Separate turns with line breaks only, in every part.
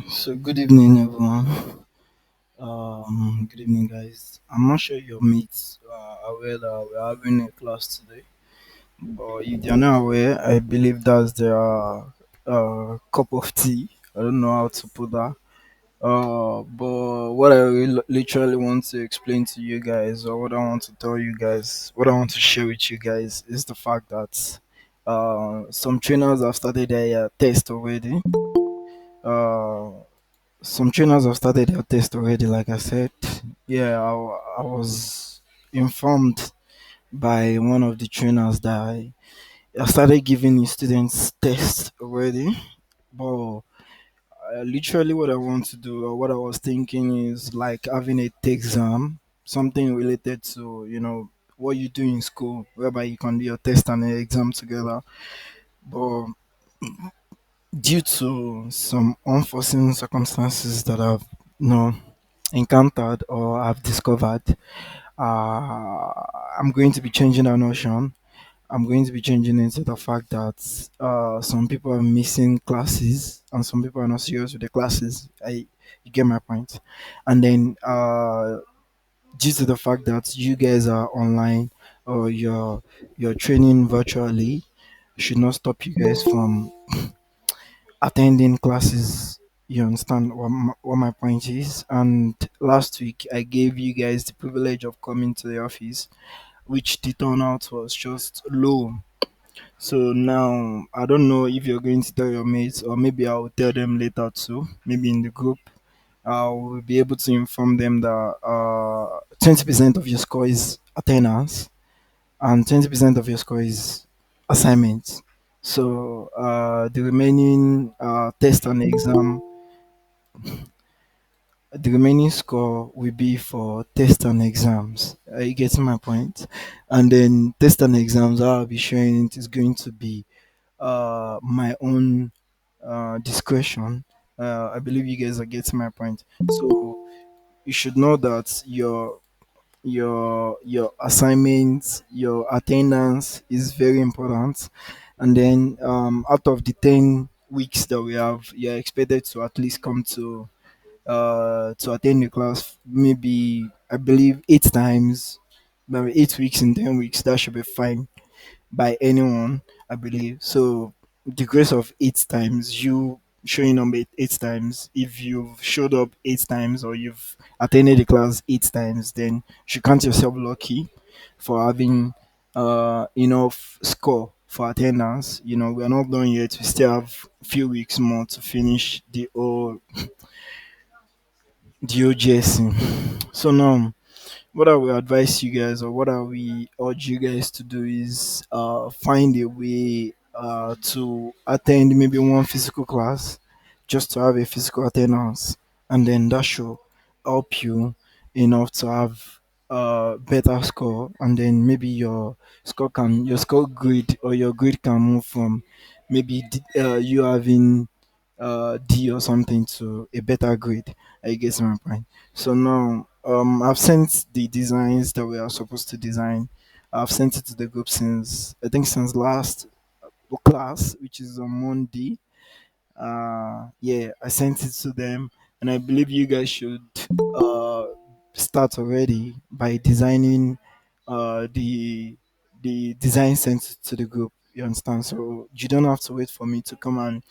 So good evening, everyone. Good evening, guys. I'm not sure your mates are aware that we're having a class today, but if they're not aware, I believe that's their cup of tea. I don't know how to put that. But what I literally want to explain to you guys, or what I want to tell you guys, what I want to share with you guys, is the fact that some trainers have started their test already. Uh, some trainers have started their test already, like I said. Yeah, I was informed by one of the trainers that I started giving his students tests already. But literally, what I want to do, or what I was thinking, is like having a tech exam, something related to, what you do in school, whereby you can do your test and an exam together. But due to some unforeseen circumstances that I've, encountered or I've discovered, I'm going to be changing that notion. I'm going to be changing it to the fact that some people are missing classes and some people are not serious with the classes. You get my point. And then due to the fact that you guys are online or you're training virtually, should not stop you guys from attending classes. You understand what my point is? And last week, I gave you guys the privilege of coming to the office, which the turnout was just low. So now, I don't know if you're going to tell your mates, or maybe I'll tell them later too, maybe in the group. I will be able to inform them that 20% of your score is attendance and 20% of your score is assignments. So the remaining test and exam, the remaining score will be for test and exams. Are you getting my point? And then test and exams, I'll be showing it is going to be my own discretion. I believe you guys are getting my point. So you should know that your assignments, your attendance is very important. And then out of the 10 weeks that we have, you're expected to at least come to attend the class maybe I believe 8 times, maybe 8 weeks in 10 weeks. That should be fine by anyone, I believe. So the grace of 8 times, you showing up eight times, if you've showed up 8 times or you've attended the class 8 times, then you should count yourself lucky for having enough score for attendance. We're not done yet. We still have a few weeks more to finish the OGSC. So now what I will advise you guys, or what I will urge you guys to do, is find a way to attend maybe one physical class, just to have a physical attendance, and then that should help you enough to have better score. And then maybe your score grade, or your grade can move from maybe you having D or something to a better grade. I guess my point. So now, I've sent the designs that we are supposed to design. I've sent it to the group since, I think, since last class, which is on Monday. Yeah, I sent it to them, and I believe you guys should uh start already by designing the design sent to the group. You understand? So you don't have to wait for me to come and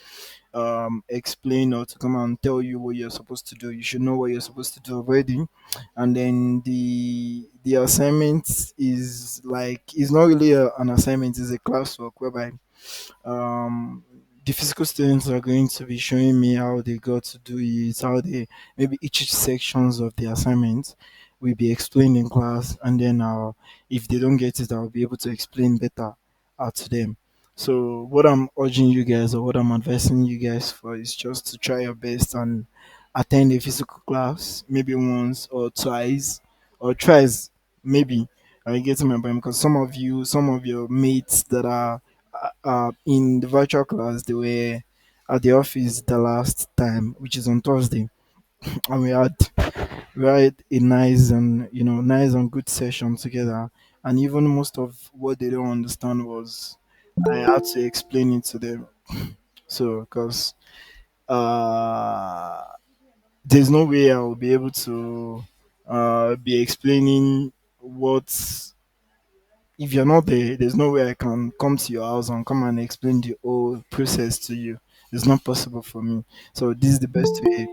explain, or to come and tell you what you're supposed to do. You should know what you're supposed to do already. And then the assignment is like, it's not really an assignment, it's a classwork whereby um the physical students are going to be showing me how they got to do it, how they, maybe each sections of the assignment will be explained in class. And then if they don't get it, I'll be able to explain better to them. So what I'm urging you guys, or what I'm advising you guys for, is just to try your best and attend a physical class maybe once or twice or thrice, maybe. I get my point, because some of your mates that are in the virtual class, they were at the office the last time, which is on Thursday, and we had a nice and good session together. And even most of what they don't understand was, I had to explain it to them. So, because uh, there's no way I will be able to be explaining what if you're not there. There's no way I can come to your house and come and explain the whole process to you. It's not possible for me. So this is the best way.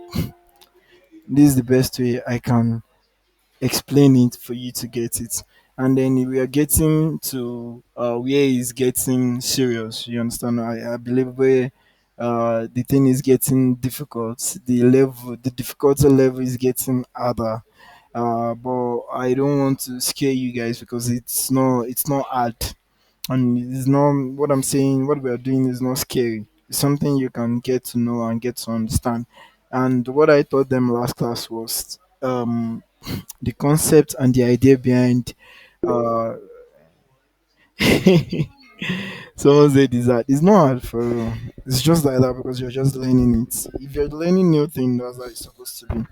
This is the best way I can explain it for you to get it. And then we are getting to where it's getting serious. You understand? I believe where the thing is getting difficult. The difficulty level is getting harder. But I don't want to scare you guys because it's not hard, and it's not what I'm saying. What we are doing is not scary. It's something you can get to know and get to understand. And what I taught them last class was the concept and the idea behind uh someone said is that it's not hard for real. It's just like that because you're just learning it. If you're learning new thing, that's how it's supposed to be.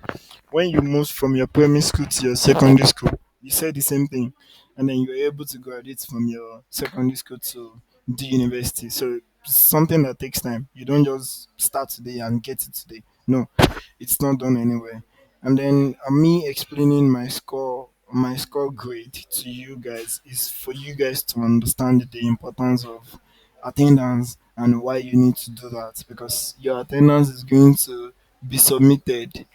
When you moved from your primary school to your secondary school, you said the same thing, and then you were able to graduate from your secondary school to the university. So it's something that takes time. You don't just start today and get it today. No, it's not done anywhere. And then me explaining my score grade to you guys is for you guys to understand the importance of attendance and why you need to do that, because your attendance is going to be submitted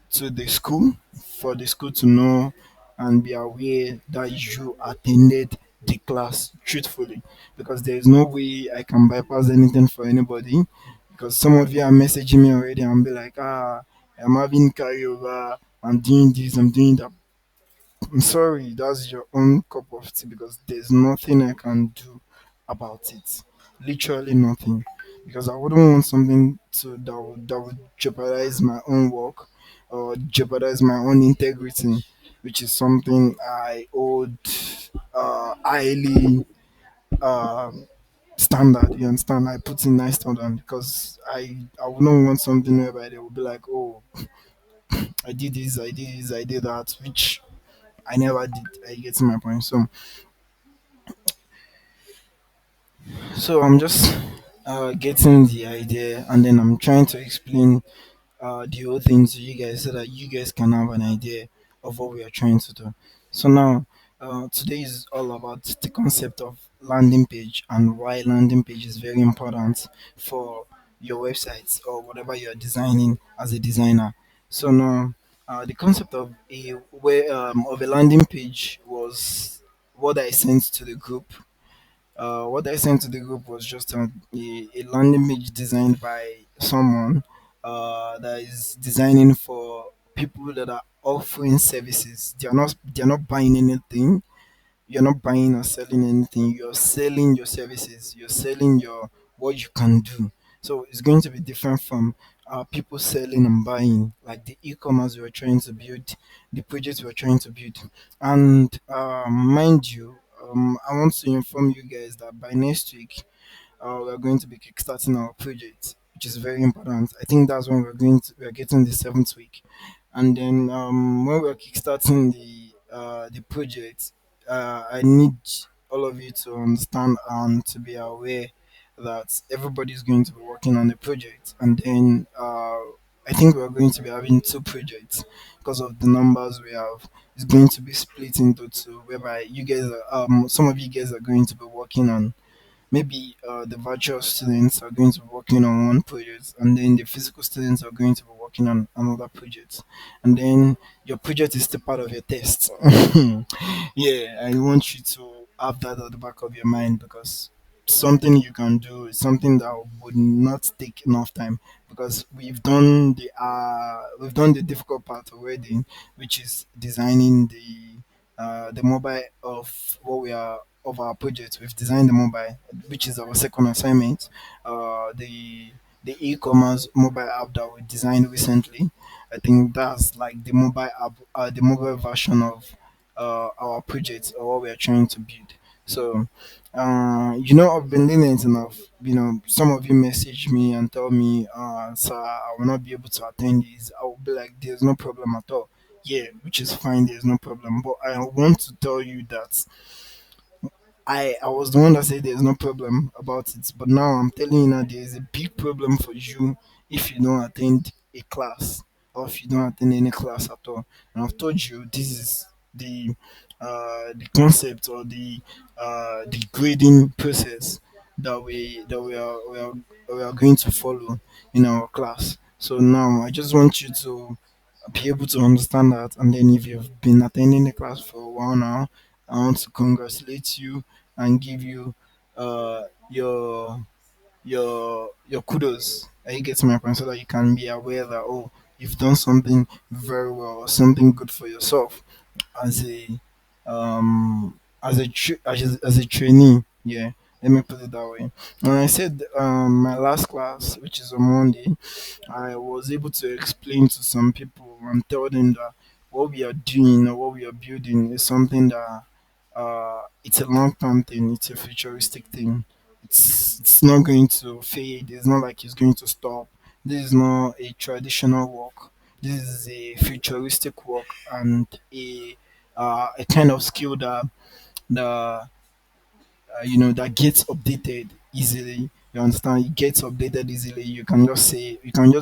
to the school for the school to know and be aware that you attended the class truthfully, because there is no way I can bypass anything for anybody, because some of you are messaging me already and be like, I'm having carryover, I'm doing this, I'm doing that. I'm sorry, that's your own cup of tea, because there's nothing I can do about it. Literally nothing. Because I wouldn't want something that would jeopardize my own work or jeopardize my own integrity, which is something I hold highly uh, standard. You understand? I put in nice standard because I wouldn't want something whereby they would be like, oh, I did this, I did this, I did that, which I never did. I get to my point. So I'm just getting the idea, and then I'm trying to explain the whole thing to you guys so that you guys can have an idea of what we are trying to do. So now, today is all about the concept of landing page and why landing page is very important for your websites or whatever you are designing as a designer. So now, the concept of a landing page was what I sent to the group. What I sent to the group was just a landing page designed by someone that is designing for people that are offering services. They're not buying anything. You're not buying or selling anything. You're selling your services. You're selling your what you can do. So it's going to be different from people selling and buying, like the e-commerce we're trying to build, the projects we're trying to build. And mind you, I want to inform you guys that by next week, we're going to be kickstarting our project, which is very important. I think that's when we're getting the seventh week, and then when we're kickstarting the project, I need all of you to understand and to be aware that everybody's going to be working on the project, and then I think we're going to be having two projects because of the numbers we have. It's going to be split into two, whereby some of you guys are going to be working on maybe the virtual students are going to be working on one project, and then the physical students are going to be working on another project, and then your project is still part of your test. Yeah, I want you to have that at the back of your mind, because something you can do is something that would not take enough time, because we've done the difficult part already, which is designing the mobile of our project. We've designed the mobile, which is our second assignment. The e-commerce mobile app that we designed recently. I think that's like the mobile app, the mobile version of our project or what we are trying to build. So, I've been lenient enough. Some of you message me and tell me, sir, I will not be able to attend this. I will be like, there's no problem at all. Yeah, which is fine. There's no problem. But I want to tell you that I was the one that said there's no problem about it, but now I'm telling you now there is a big problem for you if you don't attend a class or if you don't attend any class at all. And I've told you this is the concept or the grading process that we are going to follow in our class. So now I just want you to be able to understand that. And then if you've been attending the class for a while now, I want to congratulate you and give you uh your your kudos. Are you getting my point? So that you can be aware that, oh, you've done something very well or something good for yourself as a trainee. Yeah, let me put it that way. And I said my last class, which is on Monday, I was able to explain to some people and tell them that what we are doing or what we are building is something that it's a long term thing, it's a futuristic thing. It's not going to fade, it's not like it's going to stop. This is not a traditional work. This is a futuristic work and a kind of skill that that gets updated easily. You understand? It gets updated easily. You can just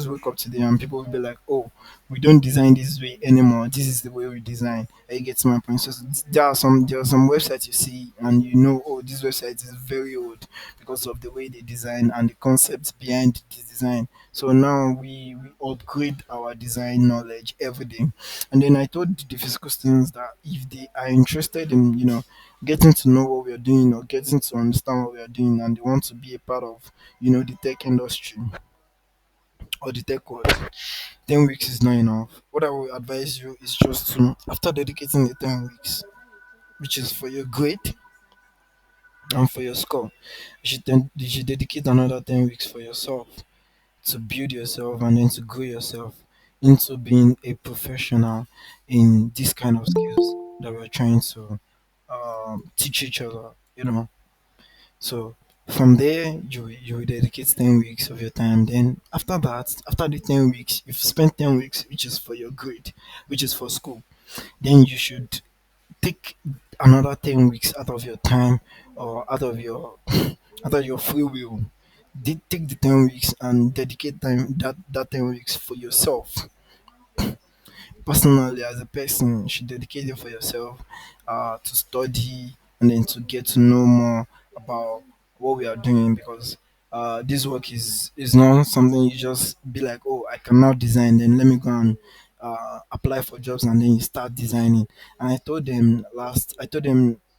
wake up today and people will be like, oh, we don't design this way anymore. This is the way we design. You get my point. So there are some websites you see and you know, oh, this website is very old because of the way they design and the concepts behind the design. So now we upgrade our design knowledge every day. And then I told the physical students that if they are interested in, getting to know what we are doing or getting to understand what we are doing and they want to be a part of, the tech industry or the tech world, 10 weeks is not enough. What I will advise you is just to, after dedicating the 10 weeks, which is for your grade and for your score, you should dedicate another 10 weeks for yourself to build yourself and then to grow yourself into being a professional in this kind of skills that we're trying to teach each other, So from there, you will dedicate 10 weeks of your time. Then after that, after the 10 weeks, you've spent 10 weeks, which is for your grade, which is for school. Then you should take another 10 weeks out of your time or out of your free will. Take the 10 weeks and dedicate time that 10 weeks for yourself personally as a person. You should dedicate it for yourself to study and then to get to know more about what we are doing because this work is not something you just be like, oh, I can now design, then let me go and apply for jobs and then you start designing. And I told them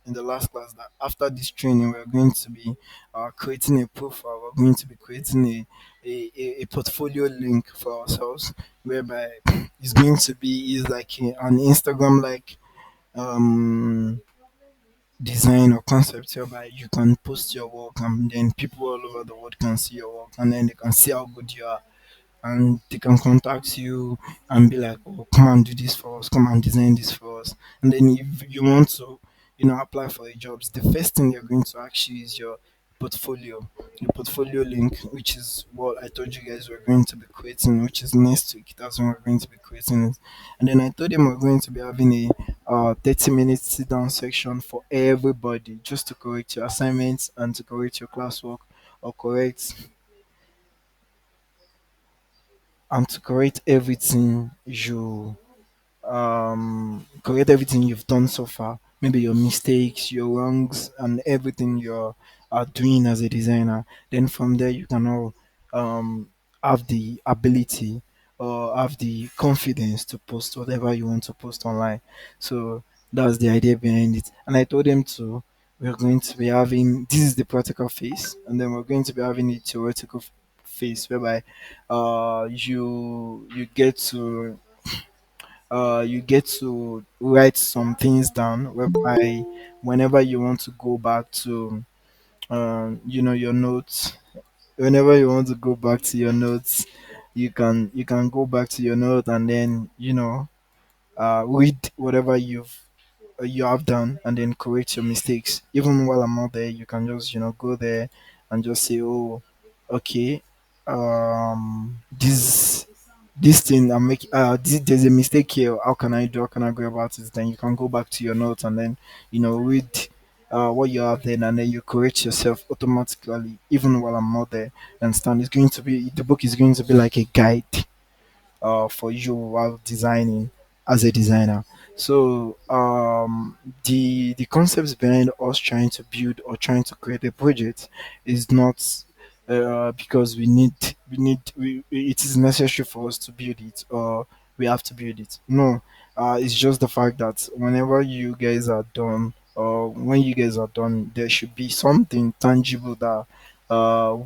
in the last class that after this training we're going to be creating a profile, we're going to be creating a portfolio link for ourselves whereby it's going to be is like an Instagram like um design or concept whereby you can post your work and then people all over the world can see your work and then they can see how good you are and they can contact you and be like, oh, come and do this for us, come and design this for us. And then if you want to, apply for a jobs, the first thing they're going to ask you is portfolio, your portfolio link, which is what I told you guys we're going to be creating, which is next week. That's when we're going to be creating it. And then I told them we're going to be having a 30-minute sit down section for everybody just to correct your assignments and to correct your classwork or correct everything you've done so far, maybe your mistakes, your wrongs, and everything you're are doing as a designer. Then from there you can all um have the ability or have the confidence to post whatever you want to post online. So that's the idea behind it. And I told them to we're going to be having this is the practical phase and then we're going to be having a theoretical phase whereby you get to write some things down whereby whenever you want to go back to your notes, whenever you want to go back to your notes, you can go back to your note and then read whatever you have done and then correct your mistakes. Even while I'm not there, you can just go there and just say, oh, okay, this thing I'm making, there's a mistake here. How can I go about it? Then you can go back to your notes and then read. what you have then, and then you correct yourself automatically, even while I'm not there. Understand? It's going to be the book is going to be like a guide for you while designing as a designer. So the concepts behind us trying to build or trying to create a project is not because it is necessary for us to build it or we have to build it. No, it's just the fact that whenever you guys are done or when you guys are done, there should be something tangible that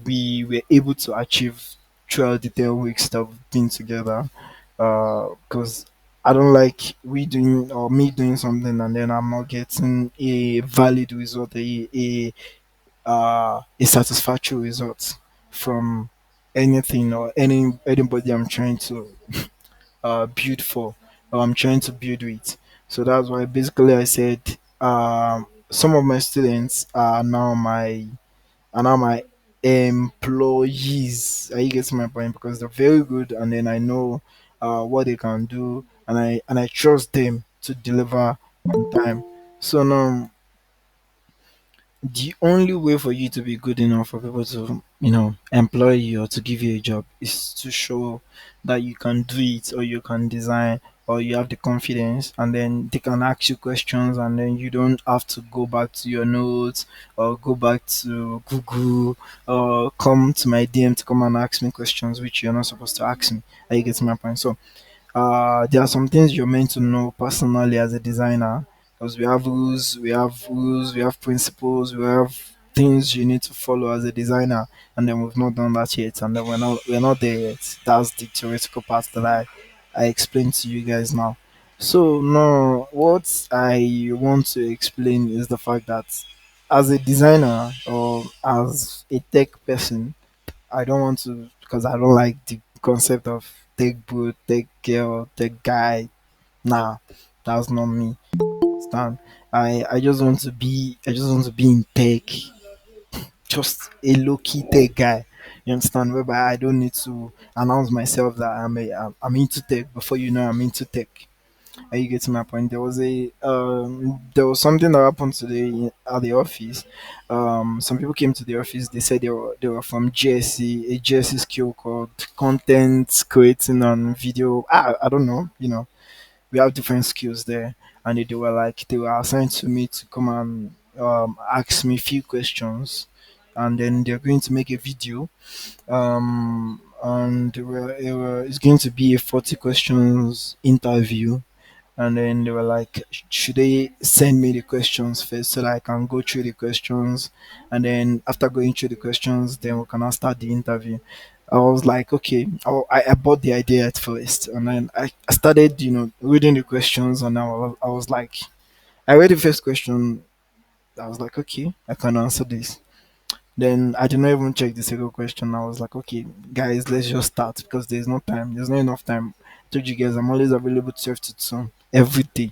we were able to achieve throughout the 10 weeks that we've been together. Because I don't like we doing or me doing something and then I'm not getting a valid result, a satisfactory result from anything or anybody I'm trying to build for or I'm trying to build with. So that's why basically I said some of my students are now my employees. Are you getting my point? Because they're very good, and then I know what they can do, and I trust them to deliver on time. So now the only way for you to be good enough for people to employ you or to give you a job is to show that you can do it or you can design or you have the confidence, and then they can ask you questions and then you don't have to go back to your notes or go back to Google or come to my DM to come and ask me questions which you're not supposed to ask me. Are you getting my point? So there are some things you're meant to know personally as a designer, because we have principles, we have things you need to follow as a designer, and then we've not done that yet, and then we're not there yet. That's the theoretical part that I explained to you guys now. So now what I want to explain is the fact that as a designer or as a tech person, I don't want to, because I don't like the concept of tech bro, tech girl, tech guy. Nah, that's not me. Stand. I just want to be in tech, just a low key tech guy. You understand? Whereby I don't need to announce myself that I'm into tech before you know I'm into tech. Are you getting my point? There was something that happened today at the office. Some people came to the office. They said they were from GSC, a GSC skill called content creating and video. I don't know. We have different skills there, and they were assigned to me to come and ask me a few questions, and then they're going to make a video. And it's going to be a 40 questions interview, and then they were like, should they send me the questions first so that I can go through the questions, and then after going through the questions then we can now start the interview. I was like, okay. I bought the idea at first, and then I started reading the questions, and I was like, I read the first question. I was like, okay, I can answer this. Then I did not even check the second question. I was like, okay, guys, let's just start because there's no time. There's not enough time. I told you guys I'm always available 12 to 2 every day.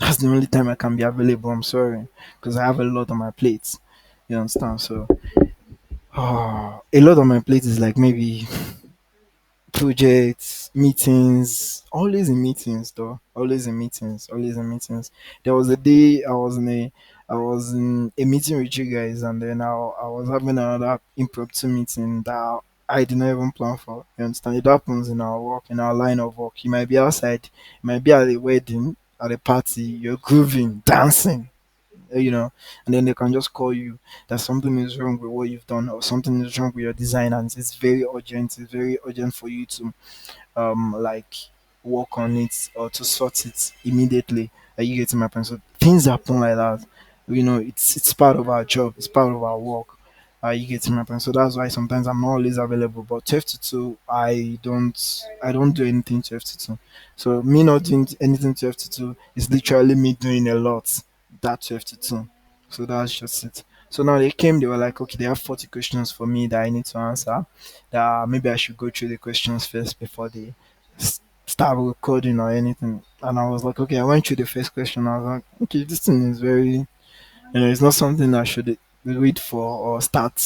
That's the only time I can be available. I'm sorry, because I have a lot on my plate. You understand? So, a lot on my plate is like maybe projects, meetings, always in meetings though. Always in meetings, always in meetings. There was a day I was in a meeting with you guys, and then I was having another impromptu meeting that I did not even plan for. You understand? It happens in our work, in our line of work. You might be outside, you might be at a wedding, at a party, you're grooving, dancing, and then they can just call you that something is wrong with what you've done or something is wrong with your design, and it's very urgent. It's very urgent for you to like work on it or to sort it immediately. Are you getting my point? So things happen like that. It's part of our job. It's part of our work. Are you getting my point? So that's why sometimes I'm not always available. But 12 to 2, I don't do anything 12 to 2. So me not doing anything 12 to 2 is literally me doing a lot that 12 to 2. So that's just it. So now they came, they were like, okay, they have 40 questions for me that I need to answer. That maybe I should go through the questions first before they start recording or anything. And I was like, okay, I went through the first question. I was like, okay, this thing is very, it's not something I should read for or start,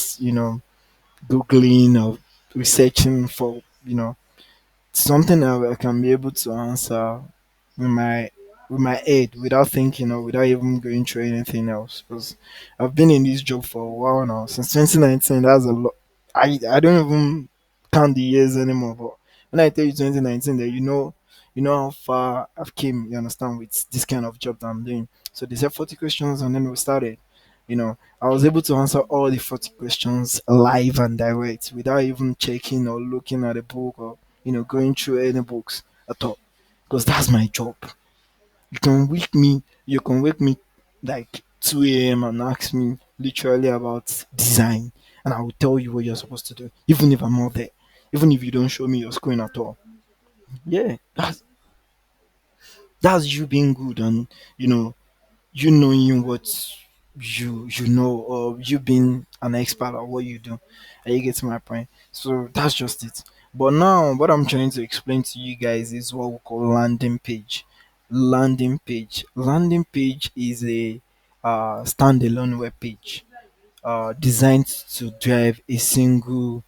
Googling or researching for, something I can be able to answer with my with my head without thinking or without even going through anything else. Because I've been in this job for a while now, since 2019. That's a lot. I don't even count the years anymore. But when I tell you 2019, that you know how far I've came. You understand with this kind of job that I'm doing. So they said 40 questions, and then we started. I was able to answer all the 40 questions live and direct without even checking or looking at a book or going through any books at all. Because that's my job. You can wake me like 2 a.m. and ask me literally about design, and I will tell you what you're supposed to do, even if I'm not there, even if you don't show me your screen at all. Yeah, that's you being good, and you know you knowing what you know, or you being an expert at what you do. Are you getting my point? So that's just it. But now what I'm trying to explain to you guys is what we call landing page. Landing page is a standalone web page designed to drive a single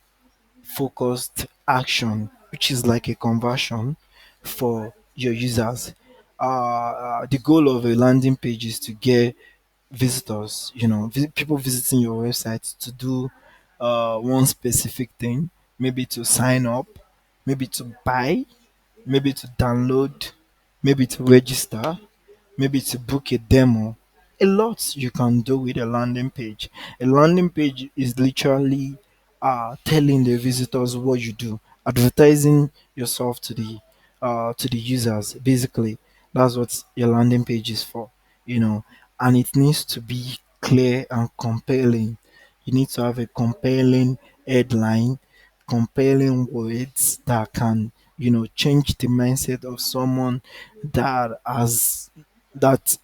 focused action, which is like a conversion for your users. The goal of a landing page is to get visitors, people visiting your website to do one specific thing, maybe to sign up, maybe to buy, maybe to download, maybe to register, maybe to book a demo. A lot you can do with a landing page. A landing page is literally telling the visitors what you do, advertising yourself to the users. Basically, that's what your landing page is for. You know, and it needs to be clear and compelling. You need to have a compelling headline, compelling words that can change the mindset of someone that has that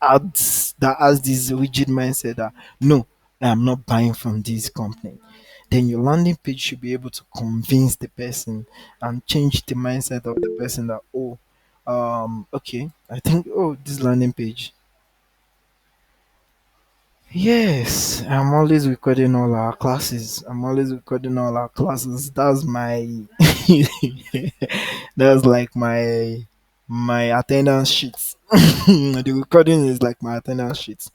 has this rigid mindset that no, I am not buying from this company. Then your landing page should be able to convince the person and change the mindset of the person that, oh, okay, I think, oh, this landing page. Yes, I'm always recording all our classes. I'm always recording all our classes. That's my that's like my attendance sheet. The recording is like my attendance sheet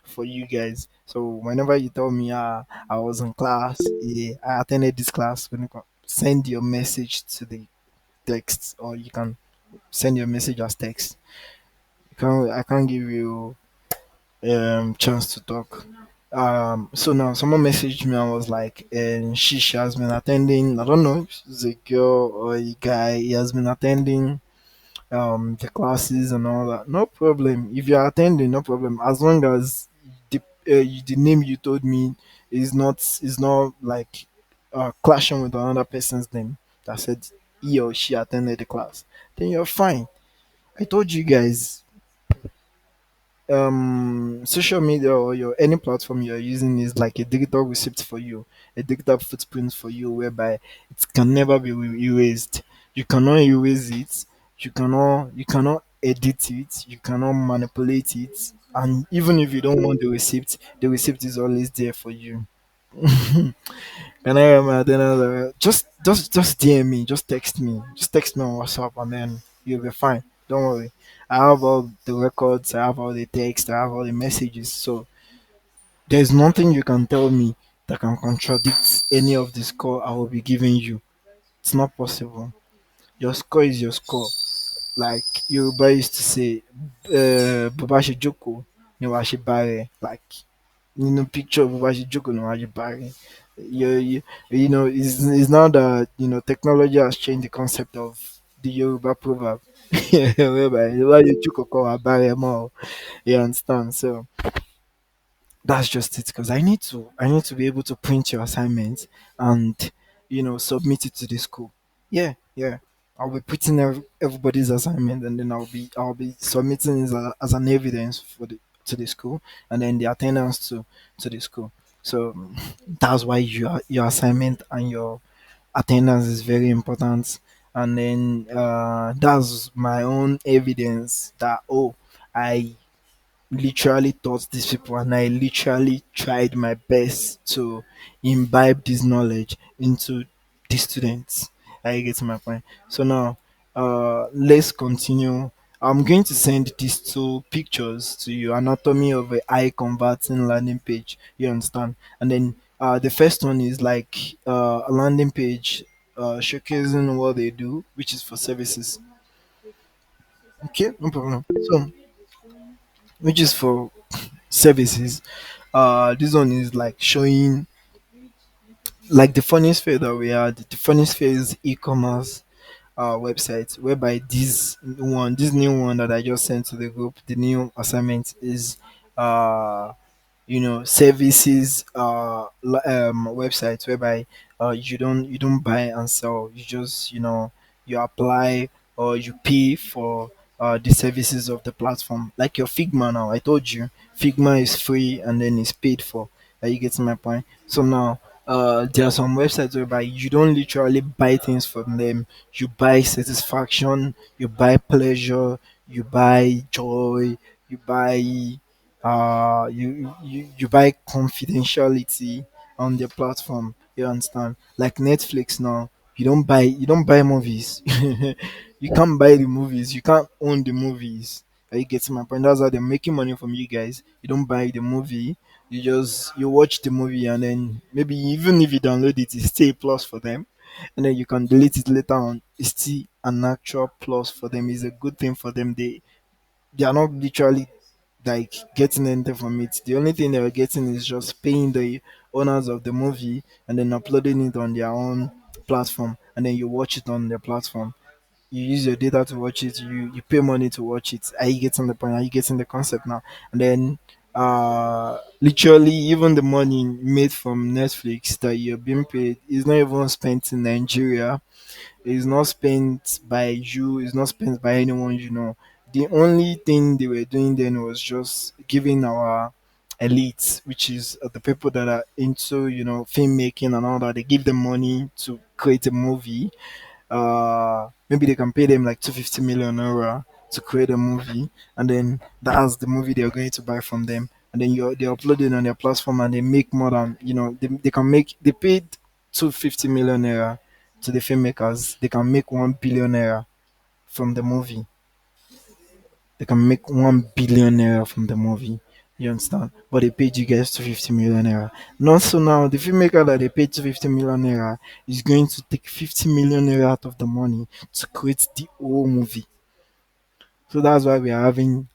for you guys. So whenever you tell me I was in class, yeah, I attended this class, when you can send your message to the text, or you can send your message as text. I can't give you chance to talk. So now someone messaged me and was like, she has been attending. I don't know if it's a girl or a guy. He has been attending the classes and all that. No problem. If you're attending, no problem. As long as the name you told me is not like clashing with another person's name that said he or she attended the class, then you're fine. I told you guys, social media or your any platform you're using is like a digital receipt for you, a digital footprint for you, whereby it can never be erased. You cannot erase it. You cannot edit it. You cannot manipulate it. And even if you don't want the receipt is always there for you. Can I remember then I was like, just DM me, just text me on WhatsApp, and then you'll be fine. Don't worry. I have all the records, I have all the text, I have all the messages. So there's nothing you can tell me that can contradict any of the score I will be giving you. It's not possible. Your score is your score. Like Yoruba used to say, Bubashi Joko, Niwashi Bare. Like, picture of Ubashi Joko no Ajibari. It's now that technology has changed the concept of the Yoruba proverb. Whereby why you Joko call Abare more. You understand? So that's just it. Because I need to be able to print your assignment and submit it to the school. Yeah, yeah. I'll be printing everybody's assignment, and then I'll be submitting it as an evidence to the school, and then the attendance to the school. So that's why your assignment and your attendance is very important. And then that's my own evidence that, oh, I literally taught these people, and I literally tried my best to imbibe this knowledge into the students. I get to my point. So now let's continue I'm going to send these two pictures to you. Anatomy of a eye converting landing page. You understand? And then the first one is like a landing page showcasing what they do, which is for services. Okay, no problem. So, which is for services. This one is like showing like the funniest fair that we had. The funniest fair is e-commerce website, whereby this new one that I just sent to the group, the new assignment is uh services website, whereby you don't buy and sell, you just you apply or you pay for the services of the platform, like your Figma. Now I told you Figma is free and then it's paid for. Are you getting my point? So now there are some websites whereby you don't literally buy things from them, you buy satisfaction, you buy pleasure, you buy joy, you buy you buy confidentiality on the platform. You understand? Like Netflix now, you don't buy movies. You can't buy the movies. You can't own the movies. Are you getting my point? That's how they're making money from you guys. You don't buy the movie. You watch the movie, and then maybe even if you download it, it's still a plus for them. And then you can delete it later on. It's still an actual plus for them. It's a good thing for them. They are not literally like getting anything from it. The only thing they were getting is just paying the owners of the movie and then uploading it on their own platform, and then you watch it on their platform. You use your data to watch it. You pay money to watch it. Are you getting the point? Are you getting the concept now? And then literally even the money made from Netflix that you're being paid is not even spent in Nigeria. It's not spent by you, it's not spent by anyone you know. The only thing they were doing then was just giving our elites, which is the people that are into, filmmaking and all that, they give them money to create a movie. Maybe they can pay them like 250 million euro to create a movie, and then that's the movie they're going to buy from them. And then they upload it on their platform and they make more than, they can make, they paid 250 million naira to the filmmakers, they can make 1 billion naira from the movie. They can make 1 billion naira from the movie. You understand? But they paid you guys 250 million naira. Not so now, the filmmaker that they paid 250 million naira is going to take 50 million naira out of the money to create the whole movie. So that's why we are having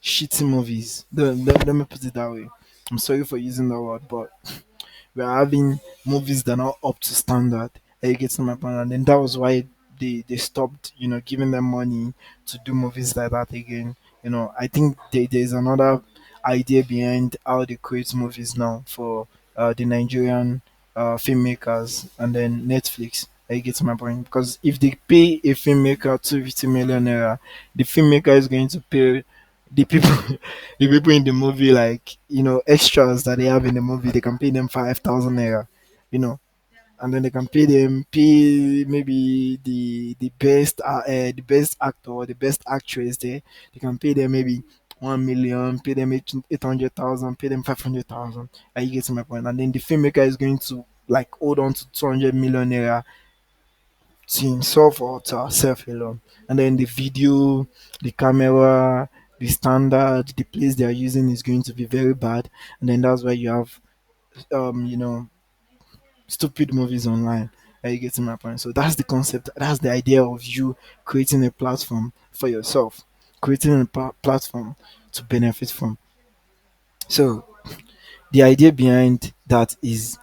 shitty movies. Let me put it that way. I'm sorry for using that word, but we are having movies that are not up to standard. Are you getting my point? And then that was why they stopped, giving them money to do movies like that again. I think there's another idea behind how they create movies now for the Nigerian filmmakers and then Netflix. Are you getting my point? Because if they pay a filmmaker 250 million naira, the filmmaker is going to pay the people the people in the movie, like extras that they have in the movie, they can pay them 5,000 naira, you know and then they can pay maybe the best actor or the best actress there. They can pay them maybe 1 million, pay them 800,000, pay them 500,000. Are you getting my point? And then the filmmaker is going to like hold on to 200 million naira to himself or to herself alone. And then the video, the camera, the standard, the place they are using is going to be very bad. And then that's why you have um, you know, stupid movies online. Are you getting my point? So that's the concept. That's the idea of you creating a platform for yourself, creating a platform to benefit from. So the idea behind that is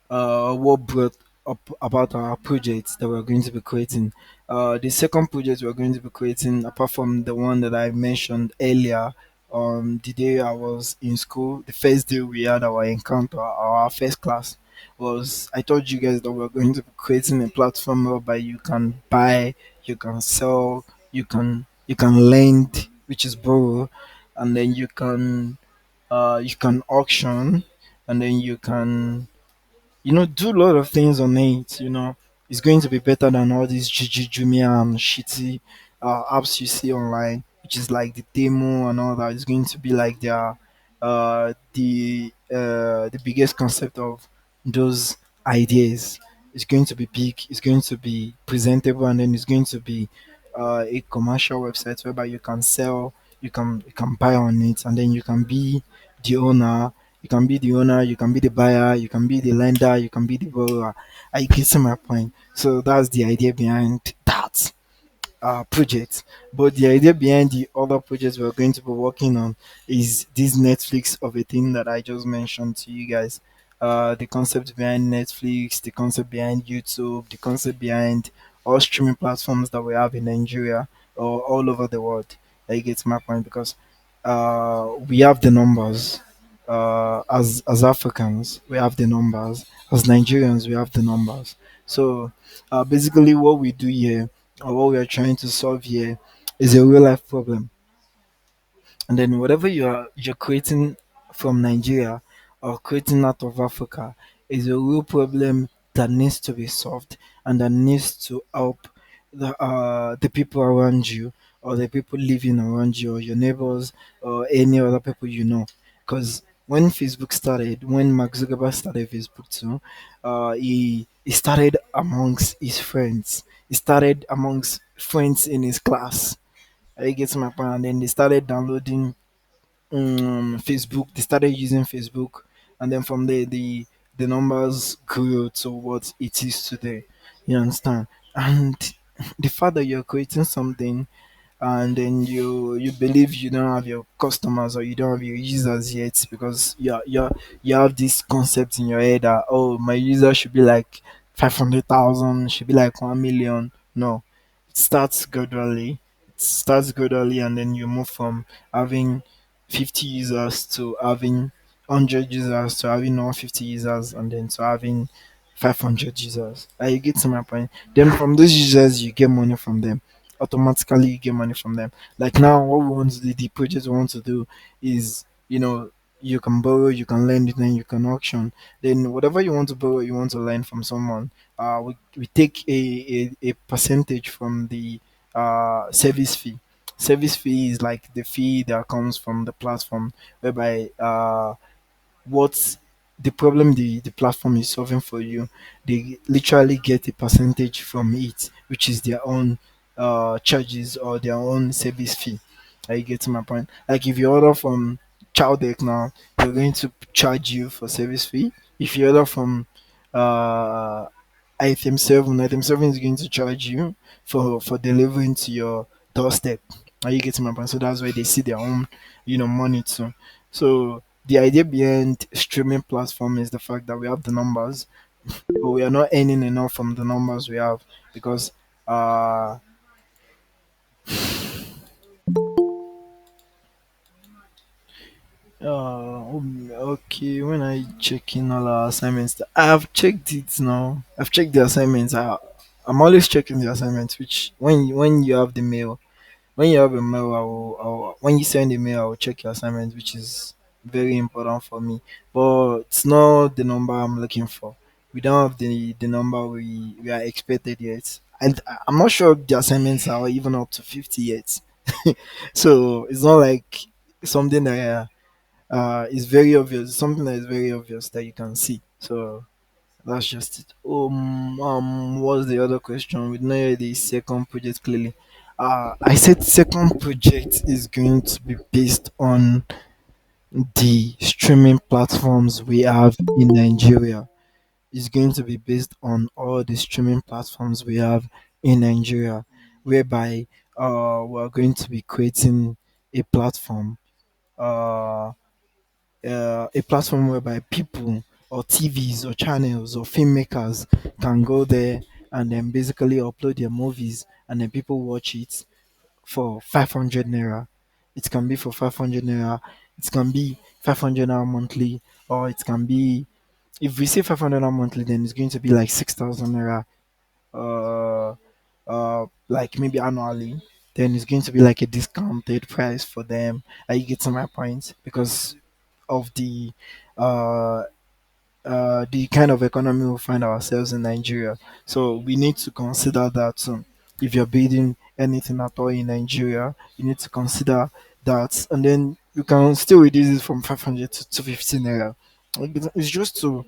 what brought up about our projects that we're going to be creating. The second project we're going to be creating, apart from the one that I mentioned earlier, the day I was in school, the first day we had our encounter, our first class, was I told you guys that we're going to be creating a platform whereby you can buy, you can sell, you can lend, which is borrow, and then you can auction, and then you can do a lot of things on it. It's going to be better than all these Gigi Jumia and shitty apps you see online, which is like the demo and all that. It's going to be like the biggest concept of those ideas. It's going to be big, it's going to be presentable, and then it's going to be a commercial website whereby you can sell, you can buy on it, and then you can be the owner. You can be the owner, you can be the buyer, you can be the lender, you can be the borrower. I get my point. So that's the idea behind that project. But the idea behind the other projects we're going to be working on is this Netflix of a thing that I just mentioned to you guys. The concept behind Netflix, the concept behind YouTube, the concept behind all streaming platforms that we have in Nigeria or all over the world. I get my point because we have the numbers. As Africans, we have the numbers. As Nigerians, we have the numbers. So basically, what we do here or what we are trying to solve here is a real life problem. And then whatever you're creating from Nigeria or creating out of Africa is a real problem that needs to be solved and that needs to help the people around you or the people living around you or your neighbors or any other people you know. Because when Facebook started, when Mark Zuckerberg started Facebook too, he started amongst his friends. He started amongst friends in his class. I get my point. And then they started downloading Facebook. They started using Facebook, and then from there, the numbers grew to what it is today. You understand? And the fact that you're creating something and then you believe you don't have your customers or you don't have your users yet because you have this concept in your head that, oh, my user should be like 500,000, should be like 1 million. No, it starts gradually. It starts gradually, and then you move from having 50 users to having 100 users to having 150 users and then to having 500 users. You get to my point. Then from those users, you get money from them. Automatically, you get money from them. Like now, what we want to do, the project we want to do is, you can borrow, you can lend, then you can auction. Then whatever you want to borrow, you want to lend from someone. We take a percentage from the service fee. Service fee is like the fee that comes from the platform, whereby what the problem the platform is solving for you, they literally get a percentage from it, which is their own charges or their own service fee. Are you getting my point? Like if you order from Chowdeck now, they're going to charge you for service fee. If you order from uh, item 7 is going to charge you for delivering to your doorstep. Are you getting my point? So that's why they see their own, money too. So the idea behind streaming platform is the fact that we have the numbers, but we are not earning enough from the numbers we have because uh okay, when I check in all our assignments, I have checked it now. I've checked the assignments. I'm always checking the assignments, which when you have the mail, when you have a mail, when you send a mail, I will check your assignment, which is very important for me. But it's not the number I'm looking for. We don't have the number we are expected yet. And I'm not sure the assignments are even up to 50 yet. So it's not like something that is very obvious. Something that is very obvious that you can see. So that's just it. What's the other question? We know the second project clearly. I said second project is going to be based on the streaming platforms we have in Nigeria. It's going to be based on all the streaming platforms we have in Nigeria, whereby we're going to be creating a platform. Uh, a platform whereby people or TVs or channels or filmmakers can go there and then basically upload their movies and then people watch it for 500 naira. It can be for 500 naira. It can be 500 naira monthly, or it can be, if we say 500 naira monthly, then it's going to be like 6,000 naira, uh, like maybe annually. Then it's going to be like a discounted price for them. Are you getting my point? Because of uh, the kind of economy we find ourselves in Nigeria. So we need to consider that if you're building anything at all in Nigeria, you need to consider that, and then you can still reduce it from 500 to 250 naira. It's just to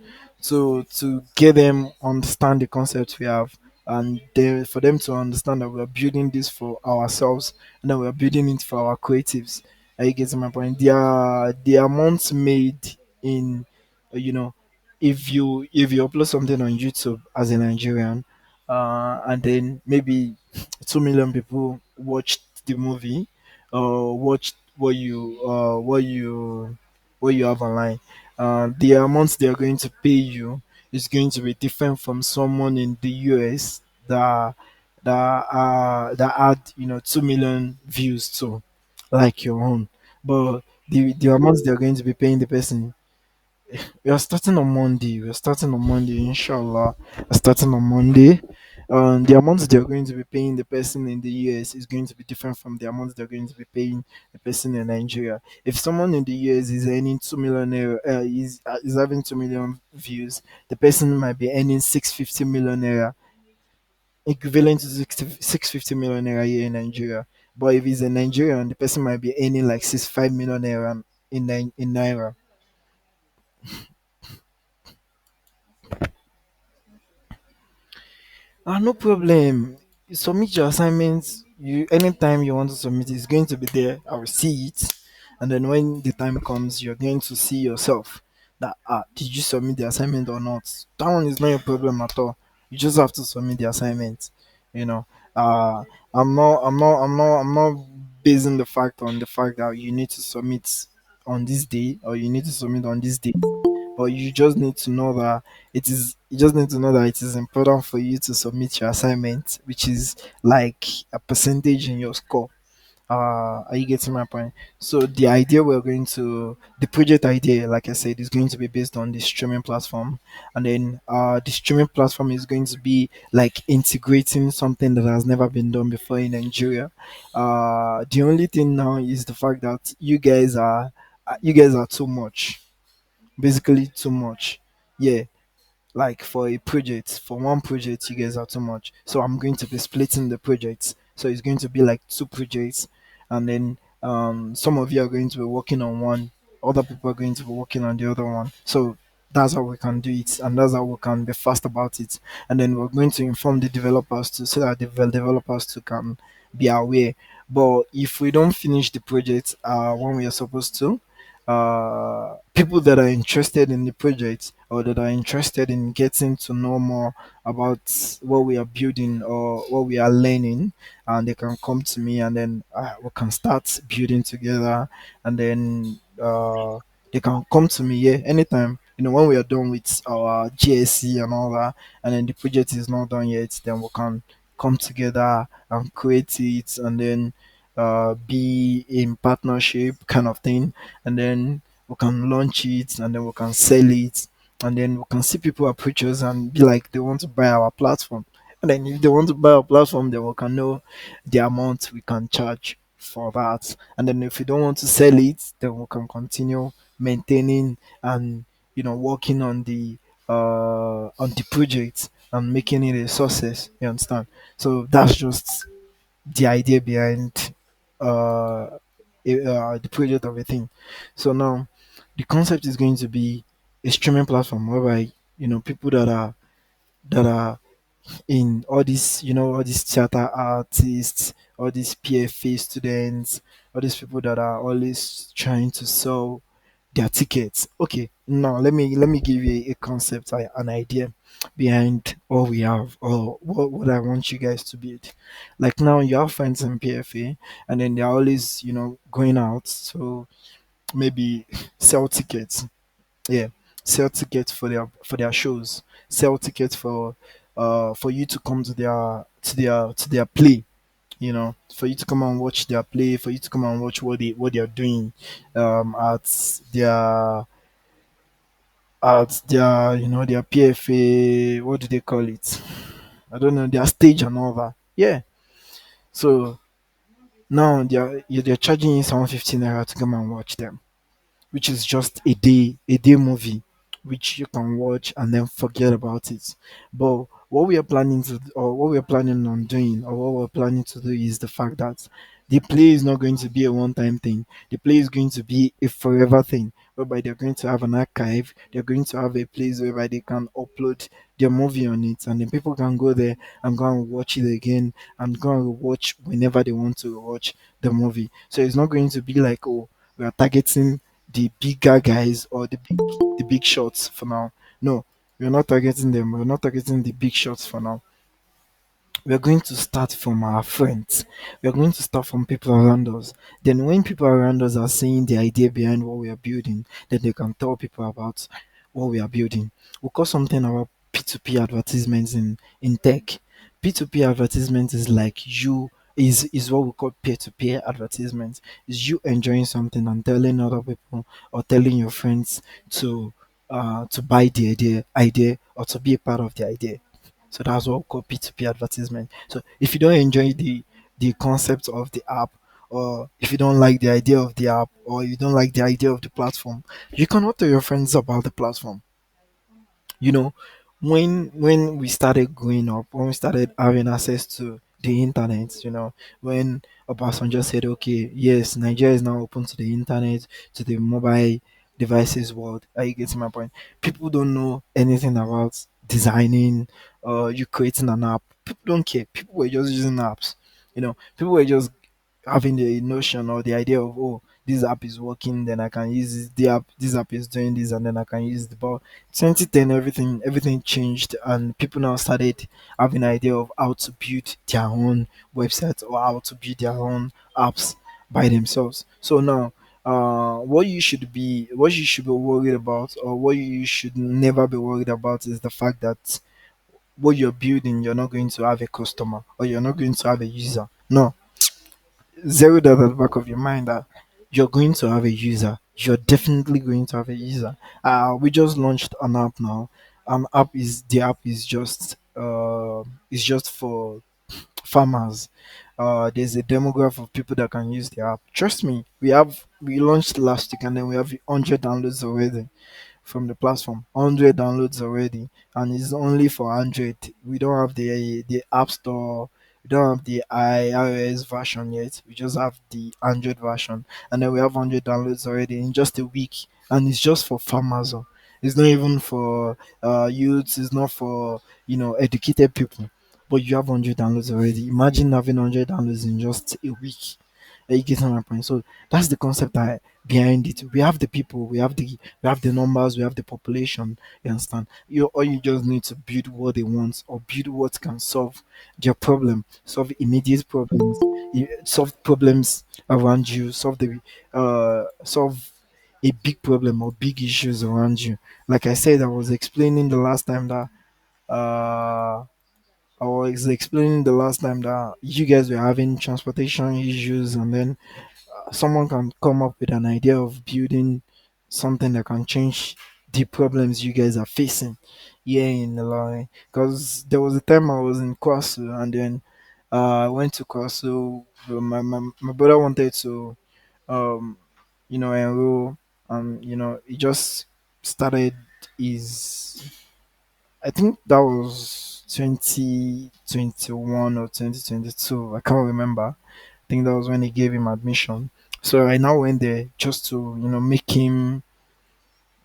get them understand the concept we have and for them to understand that we are building this for ourselves and that we are building it for our creatives. Are you getting my point? The amounts made in, you know, if you upload something on YouTube as a Nigerian, and then maybe 2 million people watched the movie or watched what you have online, the amount they are going to pay you is going to be different from someone in the US that had 2 million views too, like your own. But the amounts they are going to be paying the person, we are starting on Monday. We are starting on Monday, inshallah. We're starting on Monday. The amount they're going to be paying the person in the US is going to be different from the amount they're going to be paying the person in Nigeria. If someone in the US is earning 2 million, is having 2 million views, the person might be earning 650 million naira, equivalent to 650 million naira here in Nigeria. But if he's a Nigerian, the person might be earning like 65 million naira in naira. No problem. You submit your assignments. You anytime you want to submit, it's going to be there. I will see it, and then when the time comes, you're going to see yourself that did you submit the assignment or not. That one is not a problem at all. You just have to submit the assignment. You know. Uh, I'm not basing the fact on the fact that you need to submit on this day or you need to submit on this day, but you just need to know that you just need to know that it is important for you to submit your assignment, which is like a percentage in your score. Are you getting my point? So the project idea, like I said, is going to be based on the streaming platform, and then the streaming platform is going to be like integrating something that has never been done before in Nigeria. The only thing now is the fact that you guys are too much, basically too much. Yeah, like for a project, for one project, you guys are too much. So I'm going to be splitting the projects. So it's going to be like two projects, and then some of you are going to be working on one, other people are going to be working on the other one. So that's how we can do it, and that's how we can be fast about it. And then we're going to inform the developers too, so that the developers too can be aware. But if we don't finish the project when we are supposed to, people that are interested in the project or that are interested in getting to know more about what we are building or what we are learning, and they can come to me, and then we can start building together, and then they can come to me, yeah, anytime, when we are done with our GSC and all that, and then the project is not done yet, then we can come together and create it, and then be in partnership kind of thing, and then we can launch it, and then we can sell it, and then we can see people approach us and be like they want to buy our platform, and then if they want to buy our platform, then we can know the amount we can charge for that, and then if we don't want to sell it, then we can continue maintaining and working on the project and making it a success, you understand. So that's just the idea behind uh, the project of a thing. So now the concept is going to be a streaming platform whereby people that are in all these, all these theater artists, all these PFA students, all these people that are always trying to sell their tickets. Okay, now let me give you a concept, an idea behind what we have, or what I want you guys to build. Like now you have friends in PFA, and then they're always going out, so maybe sell tickets. Yeah, sell tickets for their shows, sell tickets for you to come to their play, for you to come and watch their play, for you to come and watch what they are doing at their their PFA. What do they call it? I don't know, their stage and all that. Yeah. So now they're charging you 750 naira to come and watch them, which is just a day movie, which you can watch and then forget about it. But what we are planning to, or what we are planning on doing, or what we're planning to do is the fact that the play is not going to be a one-time thing. The play is going to be a forever thing, whereby they're going to have an archive. They're going to have a place whereby they can upload their movie on it, and then people can go there and go and watch it again, and go and watch whenever they want to watch the movie. So it's not going to be like, oh, we are targeting the bigger guys or the big shots for now. No, we're not targeting them. We're not targeting the big shots for now. We're going to start from our friends. We're going to start from people around us. Then, when people around us are seeing the idea behind what we are building, then they can tell people about what we are building. We call something about P2P advertisements in tech. P2P advertisement is like you is what we call peer-to-peer advertisement. Is you enjoying something and telling other people or telling your friends to buy the idea or to be a part of the idea. So that's what we call P2P advertisement. So if you don't enjoy the concept of the app, or if you don't like the idea of the app, or you don't like the idea of the platform, you cannot tell your friends about the platform. You know, when we started growing up, when we started having access to the internet, when Obasanjo said, okay, yes, Nigeria is now open to the internet, to the mobile devices world. Are you getting my point? People don't know anything about designing or you creating an app. People don't care. People were just using apps. People were just having the notion or the idea of, oh, this app is working, then I can use this app is doing this, and then I can use the ball. 2010, everything changed, and people now started having an idea of how to build their own websites or how to build their own apps by themselves. So now, what you should be worried about, or what you should never be worried about, is the fact that what you're building, you're not going to have a customer, or you're not going to have a user. No, zero that at the back of your mind that you're going to have a user. You're definitely going to have a user. We just launched an app now. The app is just for farmers. There's a demographic of people that can use the app. Trust me, we launched last week, and then we have 100 downloads already from the platform. 100 downloads already, and it's only for Android. We don't have the App Store. We don't have the iOS version yet. We just have the Android version, and then we have 100 downloads already in just a week, and it's just for farmers. Oh. It's not even for youths. It's not for educated people. But you have 100 downloads already. Imagine having 100 downloads in just a week. You get my point. So that's the concept behind it. We have the people, we have the numbers, we have the population. You understand? You just need to build what they want, or build what can solve their problem, solve immediate problems, solve problems around you, solve a big problem or big issues around you. Like I said, I was explaining the last time that uh I was explaining the last time that you guys were having transportation issues, and then someone can come up with an idea of building something that can change the problems you guys are facing here in Illinois. Because there was a time I was in Kwasu, and then I went to Kwasu. My brother wanted to, um, enroll, and he just started his. I think that was 2021 or 2022. I can't remember. I think that was when he gave him admission. So I now went there just to make him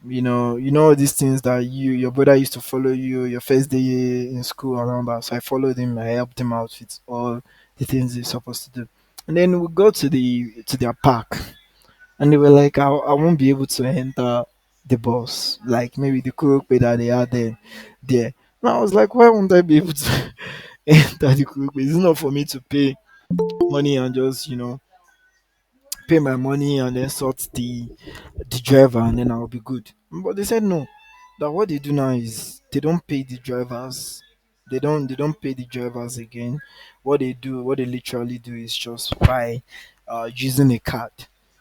these things that your brother used to follow you your first day in school and all that. So I followed him. I helped him out with all the things he's supposed to do. And then we go to their park, and they were like, I won't be able to enter the bus, like maybe the Kurope that they had there. And I was like, why won't I be able to enter the Kurope? It's not for me to pay money and just pay my money and then sort the driver, and then I'll be good. But they said no. That what they do now is they don't pay the drivers. They don't pay the drivers again. What they literally do is just buy using a card.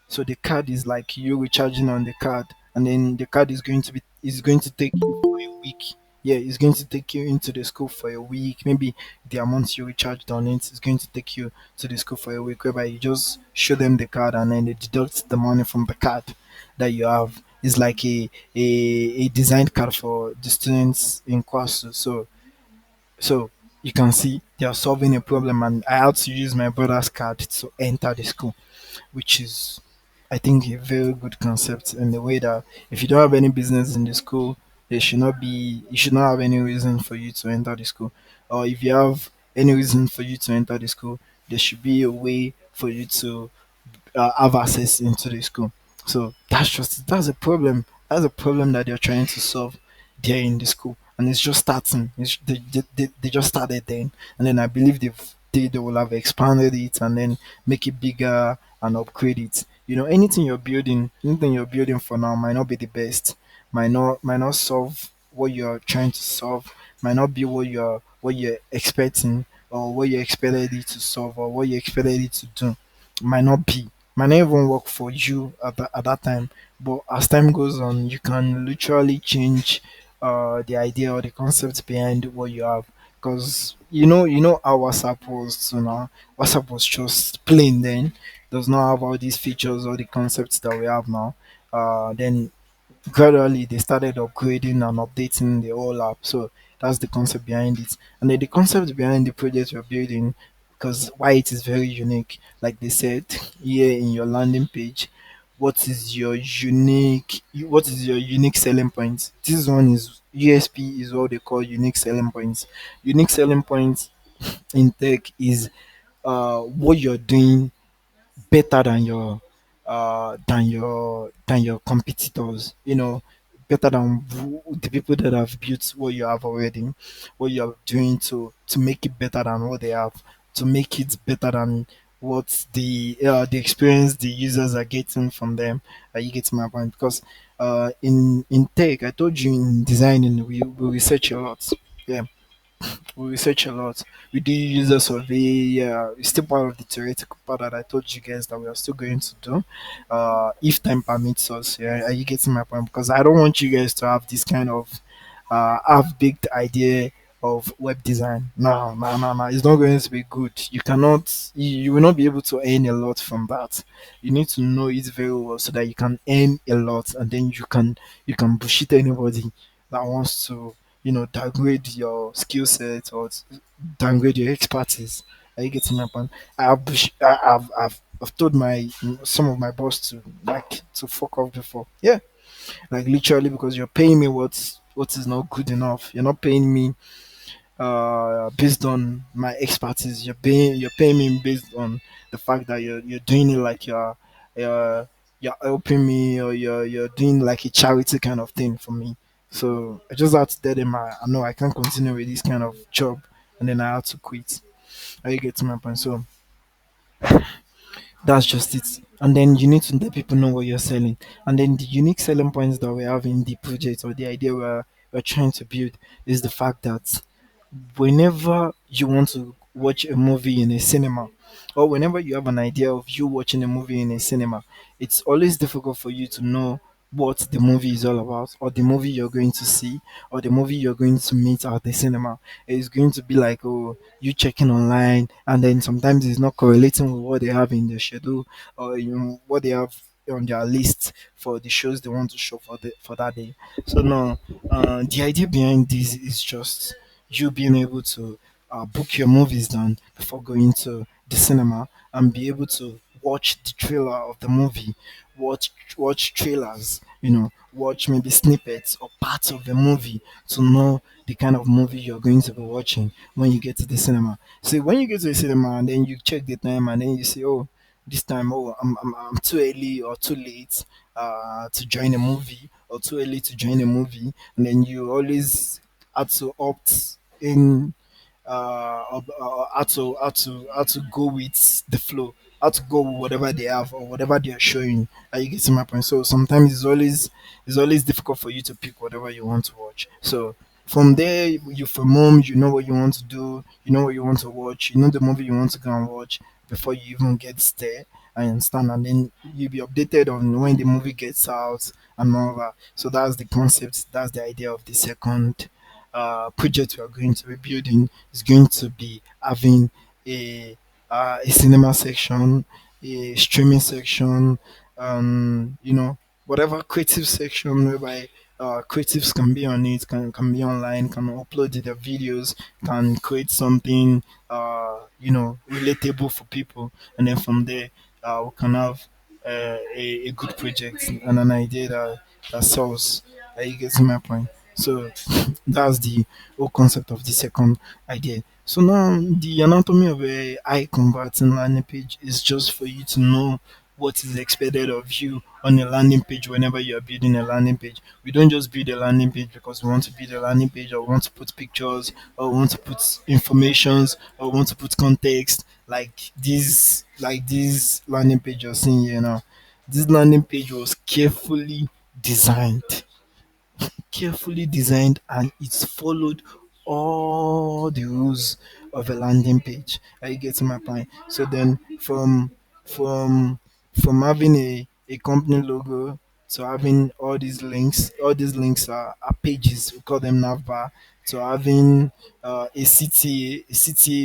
So the card is like you recharging on the card, and then the card is going to take you for a week. Yeah, it's going to take you into the school for a week. Maybe the amount you recharged on it is going to take you to the school for a week, whereby you just show them the card, and then they deduct the money from the card that you have. It's like a designed card for the students in Kwasu. So So you can see they are solving a problem, and I had to use my brother's card to enter the school, which is, I think, a very good concept in the way that if you don't have any business in the school, there should not be you should not have any reason for you to enter the school. Or if you have any reason for you to enter the school, there should be a way for you to have access into the school. So that's a problem. That's a problem that they're trying to solve there in the school, and it's just starting. They just started then, and then I believe they will have expanded it and then make it bigger and upgrade it. You know, anything you're building for now might not be the best, might not solve what you're trying to solve, might not be what you're expecting or what you expected it to solve or what you expected it to do, might not be, might not even work for you at that time. But as time goes on, you can literally change the idea or the concept behind what you have. Because you know how WhatsApp was, so now WhatsApp was just plain then, does not have all these features or the concepts that we have now. Then gradually they started upgrading and updating the whole app. So that's the concept behind it. And then the concept behind the project you're building, because why it is very unique, like they said here in your landing page, what is your unique selling point? This one is USP, is what they call unique selling points. Unique selling points in tech is what you're doing better than your competitors, better than the people that have built what you have already, what you're doing to make it better than what they have, to make it better than what the experience the users are getting from them. You get my point? Because in tech, I told you, in designing we research a lot. Yeah, we research a lot. We do user survey. Yeah, it's still part of the theoretical part that I told you guys that we are still going to do, if time permits us. Yeah, are you getting my point? Because I don't want you guys to have this kind of half-baked idea of web design. No, no, no, no. It's not going to be good. You will not be able to earn a lot from that. You need to know it very well so that you can earn a lot, and then you can bullshit anybody that wants to downgrade your skill set or downgrade your expertise. Are you getting my point? I've told my some of my boss to fuck off before. Yeah, like literally, because you're paying me what is not good enough. You're not paying me based on my expertise. You're paying me based on the fact that you're doing it like you're you're helping me, or you're doing like a charity kind of thing for me. So I just had to tell them I know I can't continue with this kind of job, and then I had to quit. Are you getting my point? So that's just it. And then you need to let people know what you're selling. And then the unique selling points that we have in the project, or the idea we're trying to build, is the fact that whenever you want to watch a movie in a cinema, or whenever you have an idea of you watching a movie in a cinema, it's always difficult for you to know what the movie is all about, or the movie you're going to see, or the movie you're going to meet at the cinema. It's going to be like, oh, you checking online, and then sometimes it's not correlating with what they have in their schedule, or what they have on their list for the shows they want to show for that day. So no, the idea behind this is just you being able to book your movies down before going to the cinema, and be able to watch the trailer of the movie, watch trailers, watch maybe snippets or parts of the movie, to know the kind of movie you're going to be watching when you get to the cinema. So when you get to the cinema, and then you check the time, and then you say, oh, this time, oh, I'm too early or too late to join a movie, or too early to join a movie, and then you always had to opt in, how to go with the flow, how to go with whatever they have or whatever they are showing. Are you getting my point? So sometimes it's always difficult for you to pick whatever you want to watch. So from there, you from home, you know what you want to do, you know what you want to watch, you know the movie you want to go and watch before you even get there. I understand, and then you'll be updated on when the movie gets out and all that. So that's the concept. That's the idea of the second project we are going to be building. Is going to be having a cinema section, a streaming section, whatever creative section, whereby creatives can be on it, can be online, can upload their videos, can create something relatable for people, and then from there we can have a good project and an idea that sells. You get my point. So that's the whole concept of the second idea. So now the anatomy of a I converting landing page is just for you to know what is expected of you on a landing page whenever you are building a landing page. We don't just build a landing page because we want to build a landing page or we want to put pictures or we want to put informations or we want to put context like this landing page you're seeing here now. This landing page was carefully designed and it's followed all the rules of a landing page. Are you getting my point? So then from from having a company logo to having all these links are pages, we call them navbar, to having a CTA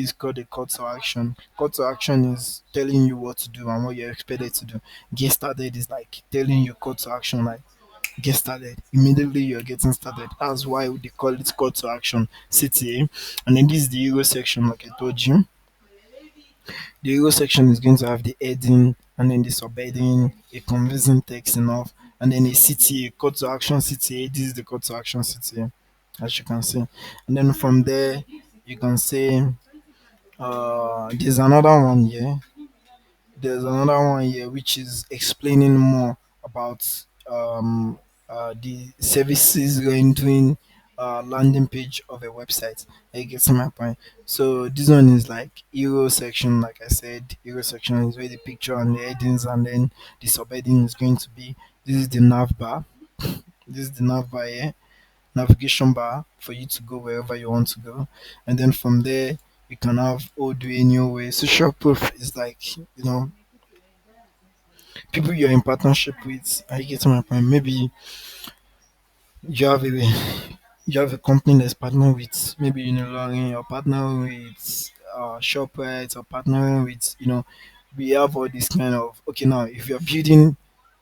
is called a call to action. Call to action is telling you what to do and what you're expected to do. Get started is like telling you call to action, like get started. Immediately you're getting started. That's why they call it call to action CTA. And then this is the hero section, like I told you. The hero section is going to have the heading and then the subheading, a convincing text enough, and then a CTA, call to action CTA. This is the call to action CTA, as you can see. And then from there, you can say, there's another one here. There's another one here which is explaining more about the services rendering landing page of a website. Are you getting my point? So this one is like hero section, like I said. Hero section is where the picture and the headings and then the subheading is going to be. This is the nav bar. This is the nav bar here, navigation bar for you to go wherever you want to go. And then from there you can have Odoo anyway. Social proof is like, people you're in partnership with. I get my point. Maybe you have a you have a company that's partnering with maybe Uniloring, or partnering with Shoprite, or partnering with, we have all this kind of, okay, now if you're building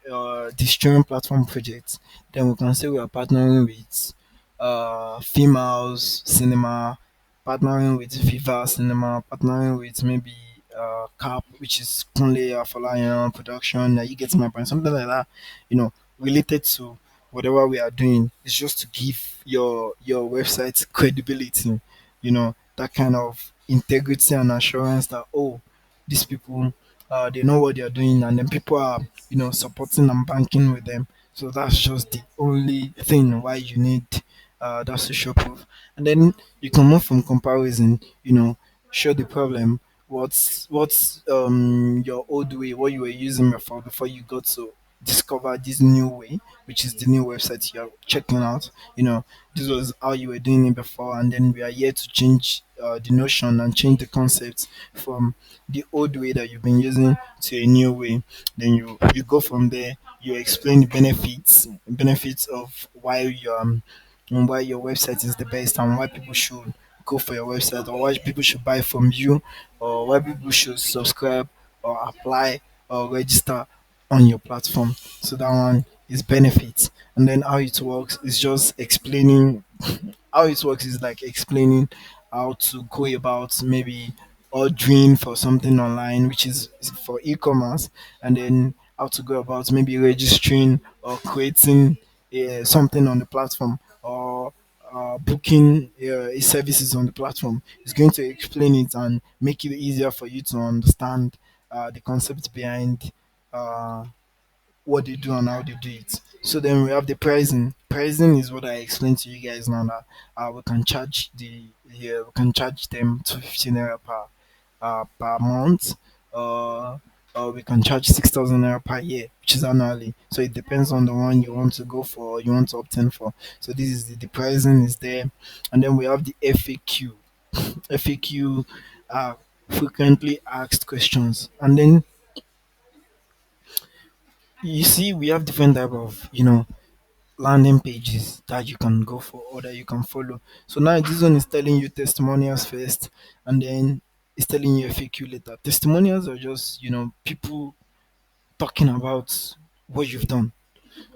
the streaming platform project, then we can say we are partnering with Females Cinema, partnering with Viva Cinema, partnering with maybe Cap, which is Kunle Afolayan production. You get my point, something like that, related to whatever we are doing. It's just to give your website credibility, that kind of integrity and assurance that, oh, these people, they know what they are doing, and then people are, supporting and banking with them. So that's just the only thing why you need that social proof. And then you can move from comparison, show the problem, what's your old way, what you were using before you got to discover this new way, which is the new website you're checking out. This was how you were doing it before, and then we are here to change the notion and change the concept from the old way that you've been using to a new way. Then you go from there. You explain the benefits of why your website is the best, and why people should go for your website, or why people should buy from you, or why people should subscribe or apply or register on your platform. So that one is benefits. And then how it works is just explaining how it works is like explaining how to go about maybe ordering for something online, which is for e-commerce, and then how to go about maybe registering or creating something on the platform, or booking services on the platform. It's going to explain it and make it easier for you to understand the concept behind uh, what they do and how they do it. So then we have the pricing. Pricing is what I explained to you guys now, that we can charge them 250 naira per month, uh, or we can charge 6,000 naira per year, which is annually. So it depends on the one you want to go for, or you want to obtain for. So this is the pricing is there, and then we have the FAQ. FAQ are frequently asked questions, and then you see we have different type of landing pages that you can go for or that you can follow. So now this one is telling you testimonials first, and then it's telling you FAQ later. Testimonials are just people talking about what you've done.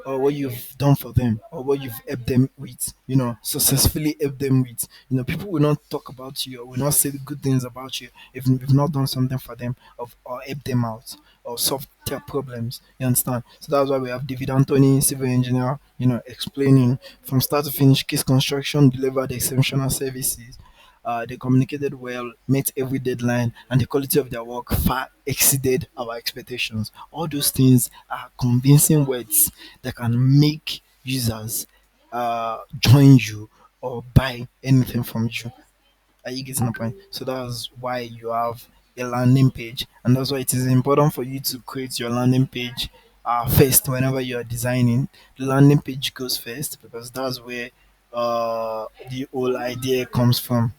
or what you've done for them, or what you've helped them with, successfully helped them with. People will not talk about you or will not say good things about you if you've not done something for them or help them out or solve their problems. You understand? So that's why we have David Anthony, civil engineer, explaining from start to finish case construction, delivered exceptional services. They communicated well, met every deadline, and the quality of their work far exceeded our expectations. All those things are convincing words that can make users join you or buy anything from you. Are you getting the point? So that's why you have a landing page, and that's why it is important for you to create your landing page first whenever you are designing. The landing page goes first because that's where the whole idea comes from.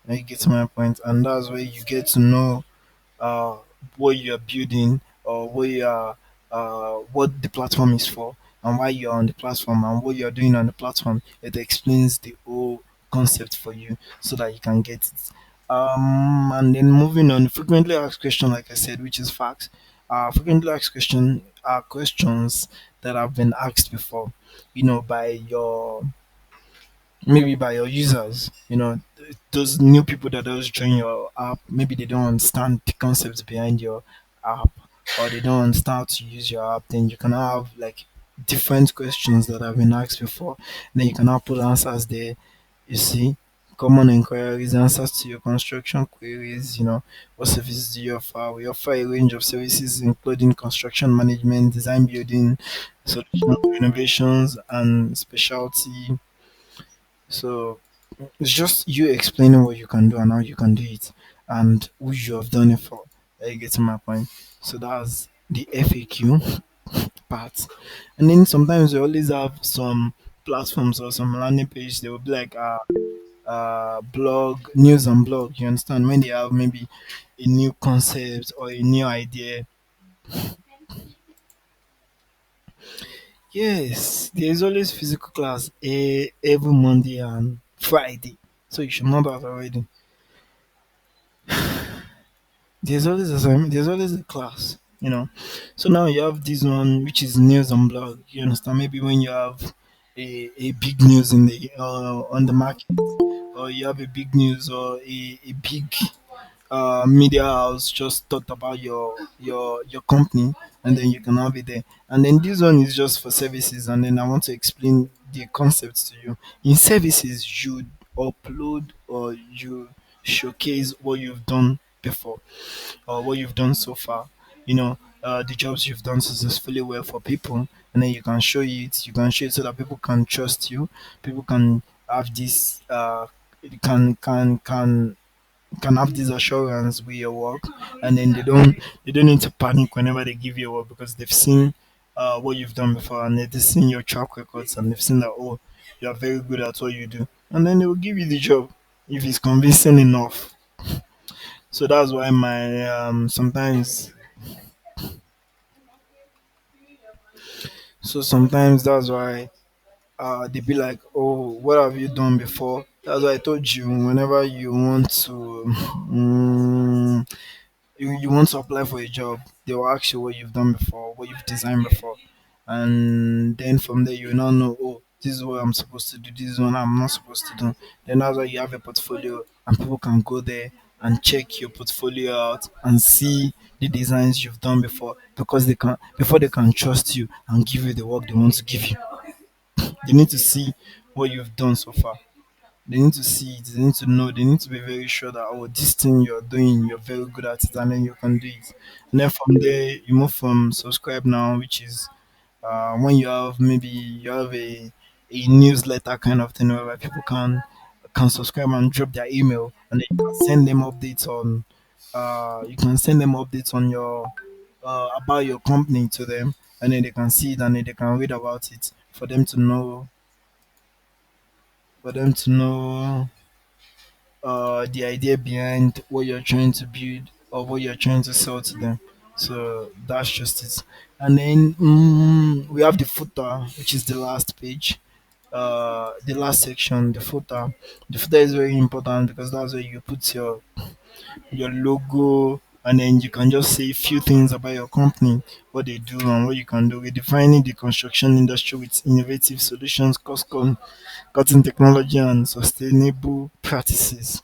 You get my point, and that's where you get to know uh, what you're building or what the platform is for and why you're on the platform and what you're doing on the platform. It explains the whole concept for you so that you can get it. And then moving on, frequently asked question, like I said, which is facts. Frequently asked question are questions that have been asked before, by your maybe by your users. Those new people that just join your app, maybe they don't understand the concepts behind your app or they don't understand how to use your app. Then you can have like different questions that have been asked before. Then you can now put answers there. You see, common inquiries, answers to your construction queries. What services do you offer? We offer a range of services including construction management, design building, solution innovations, and specialty. So it's just you explaining what you can do and how you can do it and who you have done it for. You get to my point. So that's the FAQ part. And then sometimes we always have some platforms or some landing page. They will be like blog, news and blog. You understand? When they have maybe a new concept or a new idea. Yes, there is always physical class every Monday and Friday. So you should know that already. There's always a class. So now you have this one which is news and blog. You understand? Maybe when you have a big news in the on the market, or you have a big news or a big media house just talked about your company, and then you can have it there. And then this one is just for services, and then I want to explain the concepts to you. In services, you upload or you showcase what you've done before or what you've done so far. The jobs you've done successfully well for people, and then you can show it. You can show it so that people can trust you. People can have this. Can have this assurance with your work, and then they don't need to panic whenever they give you work because they've seen what you've done before and they've seen your track records and they've seen that, oh, you are very good at what you do, and then they will give you the job if it's convincing enough. So that's why my sometimes that's why they be like, oh, what have you done before? That's why I told you whenever you want to you want to apply for a job, they will ask you what you've done before, what you've designed before, and then from there you now know, oh, this is what I'm supposed to do, this is what I'm not supposed to do. Then that's why you have a portfolio, and people can go there and check your portfolio out and see the designs you've done before because they can trust you and give you the work they want to give you. They need to see what you've done so far. They need to see it. They need to know. They need to be very sure that, oh, this thing you're doing, you're very good at it, and then you can do it. And then from there, you move from subscribe now, which is when you have maybe you have a newsletter kind of thing where people can subscribe and drop their email, and then you can send them updates on your about your company to them, and then they can see it and then they can read about it for them to know the idea behind what you're trying to build or what you're trying to sell to them. So that's just it. And then we have the footer, which is the last page, the last section, the footer. The footer is very important because that's where you put your logo, and then you can just say a few things about your company, what they do, and what you can do. Redefining the construction industry with innovative solutions, cutting technology, and sustainable practices.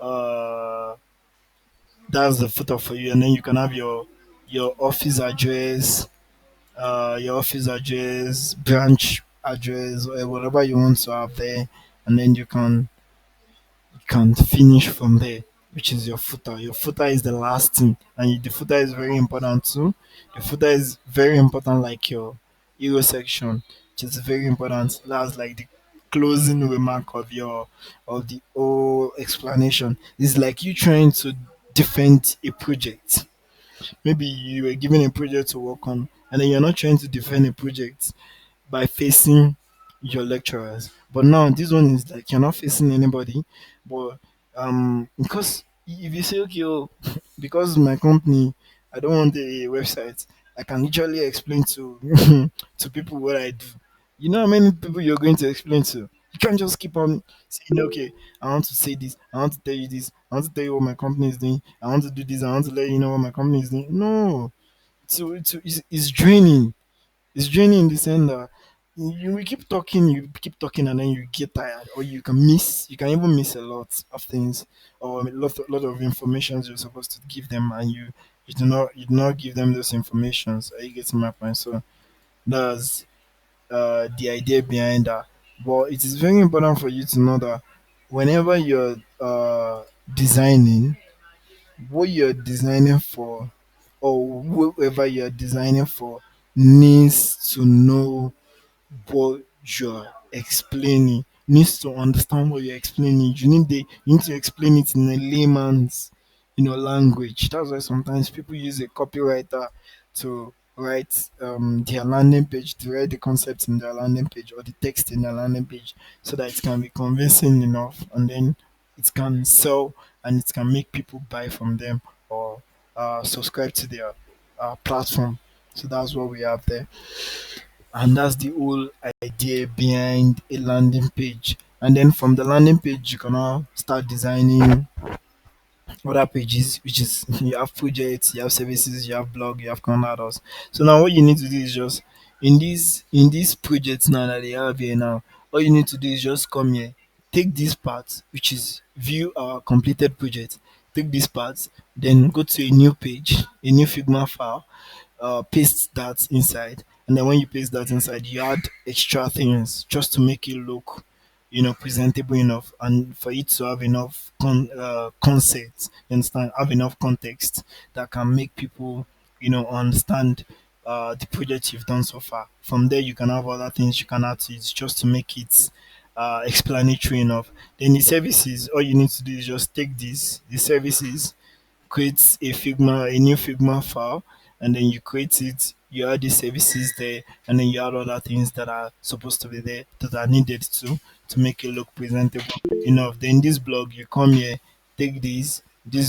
Uh, that's the footer for you, and then you can have your office address, branch address, or whatever you want to have there, and then you can finish from there, which is your footer. Your footer is the last thing, and the footer is very important too. The footer is very important, like your hero section, which is very important. That's like the closing remark of the whole explanation. It's like you trying to defend a project. Maybe you were given a project to work on, and then you're not trying to defend a project by facing your lecturers. But now this one is like you're not facing anybody, but because if you say okay, oh, because my company, I don't want a website, I can literally explain to to people what I do. You know how many people you're going to explain to? You can't just keep on saying, okay, I want to say this, I want to tell you this, I want to tell you what my company is doing, I want to do this, I want to let you know what my company is doing. No, it's draining. It's draining in the sense that you will you keep talking, and then you get tired, or you can even miss a lot of things, or lot of information you're supposed to give them, and you do not give them those informations. Are you getting my point? So that's the idea behind that. But it is very important for you to know that whenever you're designing, what you're designing for, or whoever you're designing for, needs to know what you're explaining, needs to understand what you're explaining. You need to explain it in a layman's language. That's why sometimes people use a copywriter to write their landing page, to write the concept in their landing page, or the text in their landing page, so that it can be convincing enough, and then it can sell, and it can make people buy from them, or subscribe to their platform. So that's what we have there, and that's the whole idea behind a landing page. And then from the landing page, you can now start designing other pages, which is you have projects, you have services, you have blog, you have contacts. So now what you need to do is just in these projects now that they have here now, all you need to do is just come here, take this part, which is view our completed project, take this part, then go to a new page, a new Figma file, paste that inside, and then when you paste that inside, you add extra things just to make it look presentable enough, and for it to have enough concept, you understand, have enough context that can make people understand the project you've done so far. From there you can have other things you can add to it just to make it explanatory enough. Then the services, all you need to do is just take the services, create a new Figma file, and then you create it. You add the services there, and then you add other things that are supposed to be there, that are needed to make it look presentable enough. Then this blog, you come here, take this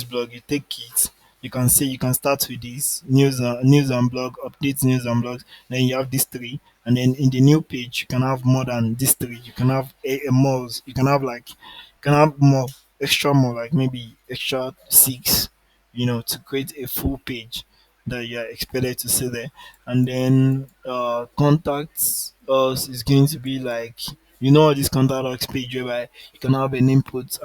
blog, you take it. You can say you can start with this news and blog, update news and blogs. Then you have these three, and then in the new page you can have more than these three. You can have more. You can have more, extra more, like maybe extra six, to create a full page that you are expected to see there. And then contacts us is going to be like, this contact us page whereby you can have an input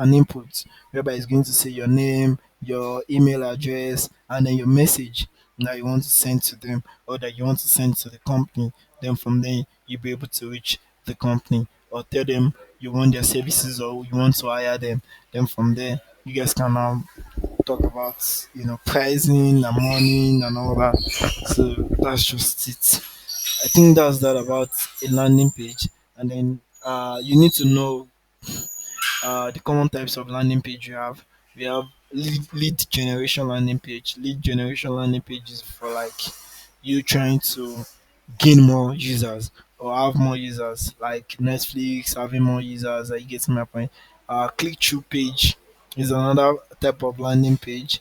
whereby it's going to say your name, your email address, and then your message that you want to send to them, or that you want to send to the company. Then from there you'll be able to reach the company, or tell them you want their services, or you want to hire them. Then from there you guys can now talk about pricing and money and all that. So that's just it. I think that's that about a landing page. And then you need to know the common types of landing page you have. We have lead generation landing page. Lead generation landing page is for like you trying to gain more users, or have more users, like Netflix having more users. Are you getting my point? Click through page is another type of landing page.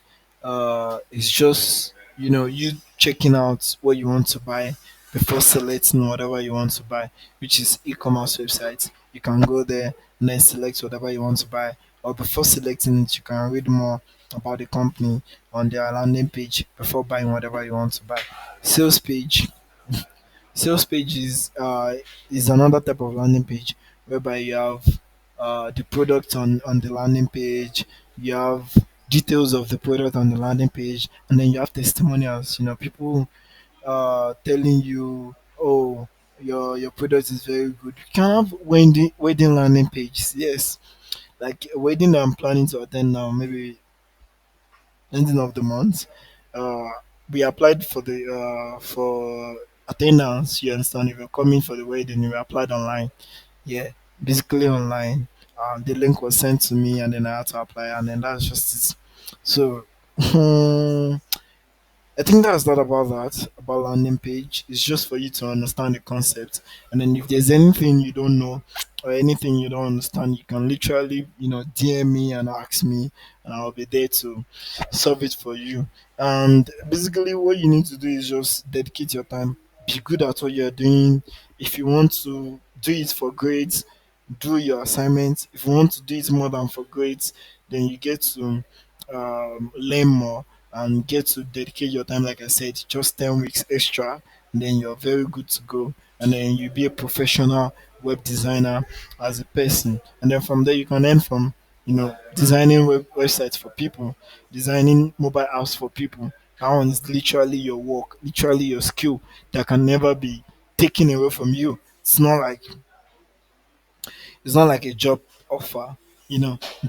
It's just you checking out what you want to buy before selecting whatever you want to buy, which is e-commerce websites. You can go there and then select whatever you want to buy, or before selecting it, you can read more about the company on their landing page before buying whatever you want to buy. Sales page. Sales page is another type of landing page whereby you have the product on the landing page. You have details of the product on the landing page, and then you have testimonials. You know, people telling you, oh, your product is very good. You can have wedding landing pages. Yes, like a wedding that I'm planning to attend now, maybe ending of the month. Uh, we applied for the for attendance. You understand? If you're coming for the wedding, you applied online. Yeah, basically online. The link was sent to me, and then I had to apply, and then that's just it. So, I think that's not about that, about landing page. It's just for you to understand the concept. And then if there's anything you don't know or anything you don't understand, you can literally, DM me and ask me, and I'll be there to solve it for you. And basically, what you need to do is just dedicate your time, be good at what you're doing. If you want to do it for grades, do your assignments. If you want to do it more than for grades, then you get to learn more and get to dedicate your time, like I said, just 10 weeks extra, and then you're very good to go. And then you'll be a professional web designer as a person. And then from there, you can earn from, designing websites for people, designing mobile apps for people. That one is literally your work, literally your skill that can never be taken away from you. It's not like a job offer.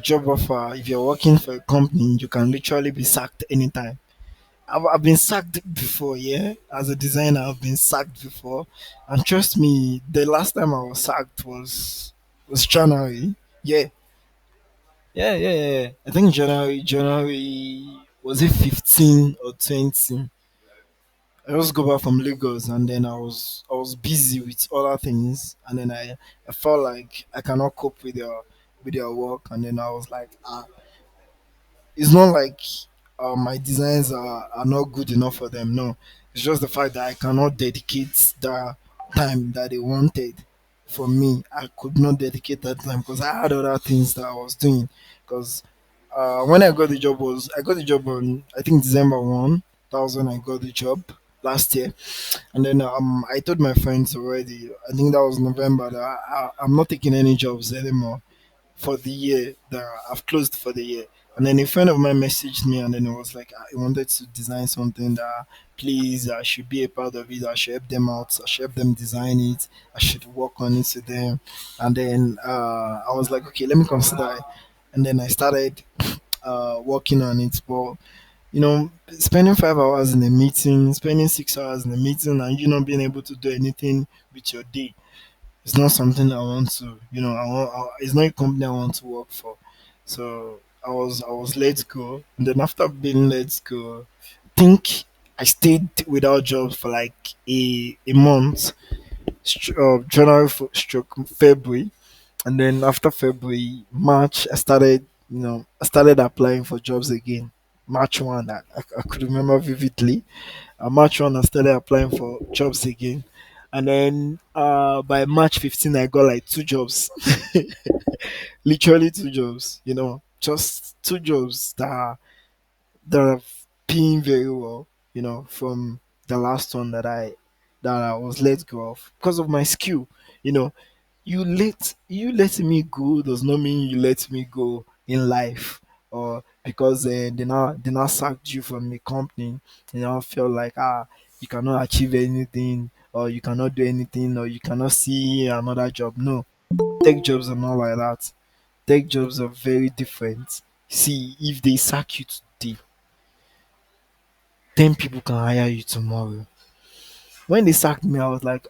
Job offer, if you're working for a company, you can literally be sacked anytime. I've been sacked before, yeah. As a designer, I've been sacked before, and trust me, the last time I was sacked was January. Yeah, yeah, yeah, yeah. I think January was it 15 or 20. I just go back from Lagos, and then I was busy with other things, and then I felt like I cannot cope with their work, and then I was like, it's not like my designs are not good enough for them. No, it's just the fact that I cannot dedicate the time that they wanted for me. I could not dedicate that time because I had other things that I was doing. Because when I got the job on, I think December 1. That was when I got the job last year. And then I told my friends already. I think that was November that I'm not taking any jobs anymore for the year, that I've closed for the year. And then a friend of mine messaged me, and then it was like he wanted to design something that, please, I should be a part of it. I should help them out. I should help them design it. I should work on it with them. And then I was like, okay, let me consider it. And then I started working on it. But spending 5 hours in a meeting, spending 6 hours in a meeting, and you not being able to do anything with your day, it's not something I want to, it's not a company I want to work for. So I was let go. And then after being let go, I think I stayed without jobs for like a month, January stroke February. And then after February, March, I started applying for jobs again. March 1, I could remember vividly. March 1, I started applying for jobs again. And then by March 15, I got like two jobs. Literally two jobs, just two jobs that are paying very well, from the last one that I was let go of because of my skill. You know, you let me go does not mean you let me go in life, or because they now sacked you from the company. Now feel like, you cannot achieve anything, or you cannot do anything, or you cannot see another job. No, tech jobs are not like that. Tech jobs are very different. See, if they sack you today, 10 people can hire you tomorrow. When they sacked me, I was like,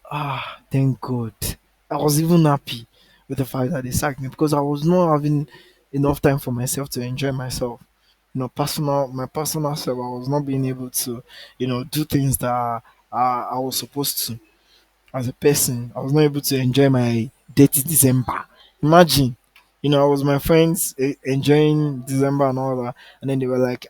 thank God. I was even happy with the fact that they sacked me because I was not having enough time for myself to enjoy myself. My personal self, I was not being able to, do things that I was supposed to as a person. I was not able to enjoy my dirty December. Imagine, I was my friends enjoying December and all that, and then they were like,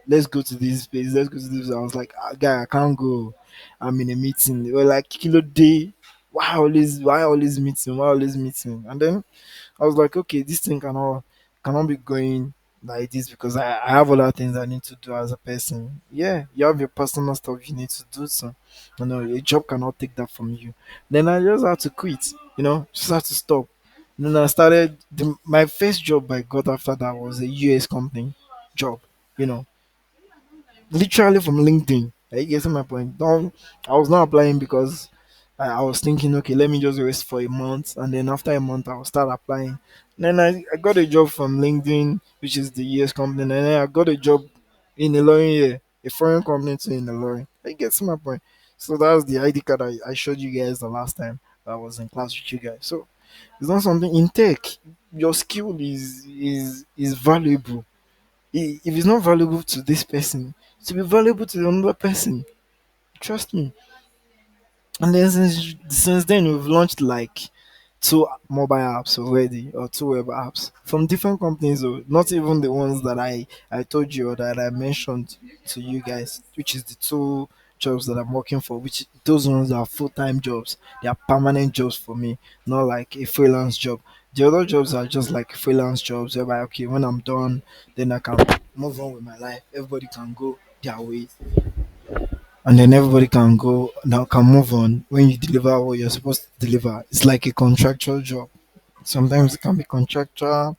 let's go to this place, let's go to this. I was like, guy, I can't go. I'm in a meeting. They were like, Kilo Day. Why always meeting? And then I was like, okay, this thing cannot be going like this because I have other things I need to do as a person. Yeah, you have your personal stuff you need to do. So, a job cannot take that from you. Then I just had to quit. Just had to stop. Then I started my first job I got after that was a US company job. You know, literally from LinkedIn. Are you getting my point? Don't I was not applying because I was thinking, okay, let me just rest for a month, and then after a month I'll start applying. Then I got a job from LinkedIn, which is the US company, and then I got a job in Ilorin here, a foreign company too in Ilorin. Are you getting my point? So that's the ID card I showed you guys the last time I was in class with you guys. So it's not something in tech. Your skill is valuable. If it's not valuable to this person, it will be valuable to another person. Trust me. And then since then we've launched like two mobile apps already, or two web apps from different companies, or not even the ones that I told you or that I mentioned to you guys, which is the two jobs that I'm working for, which those ones are full-time jobs. They are permanent jobs for me, not like a freelance job. The other jobs are just like freelance jobs whereby, okay, when I'm done, then I can move on with my life. Everybody can go their ways, and then everybody can go now, can move on when you deliver what you're supposed to deliver. It's like a contractual job. Sometimes it can be contractual,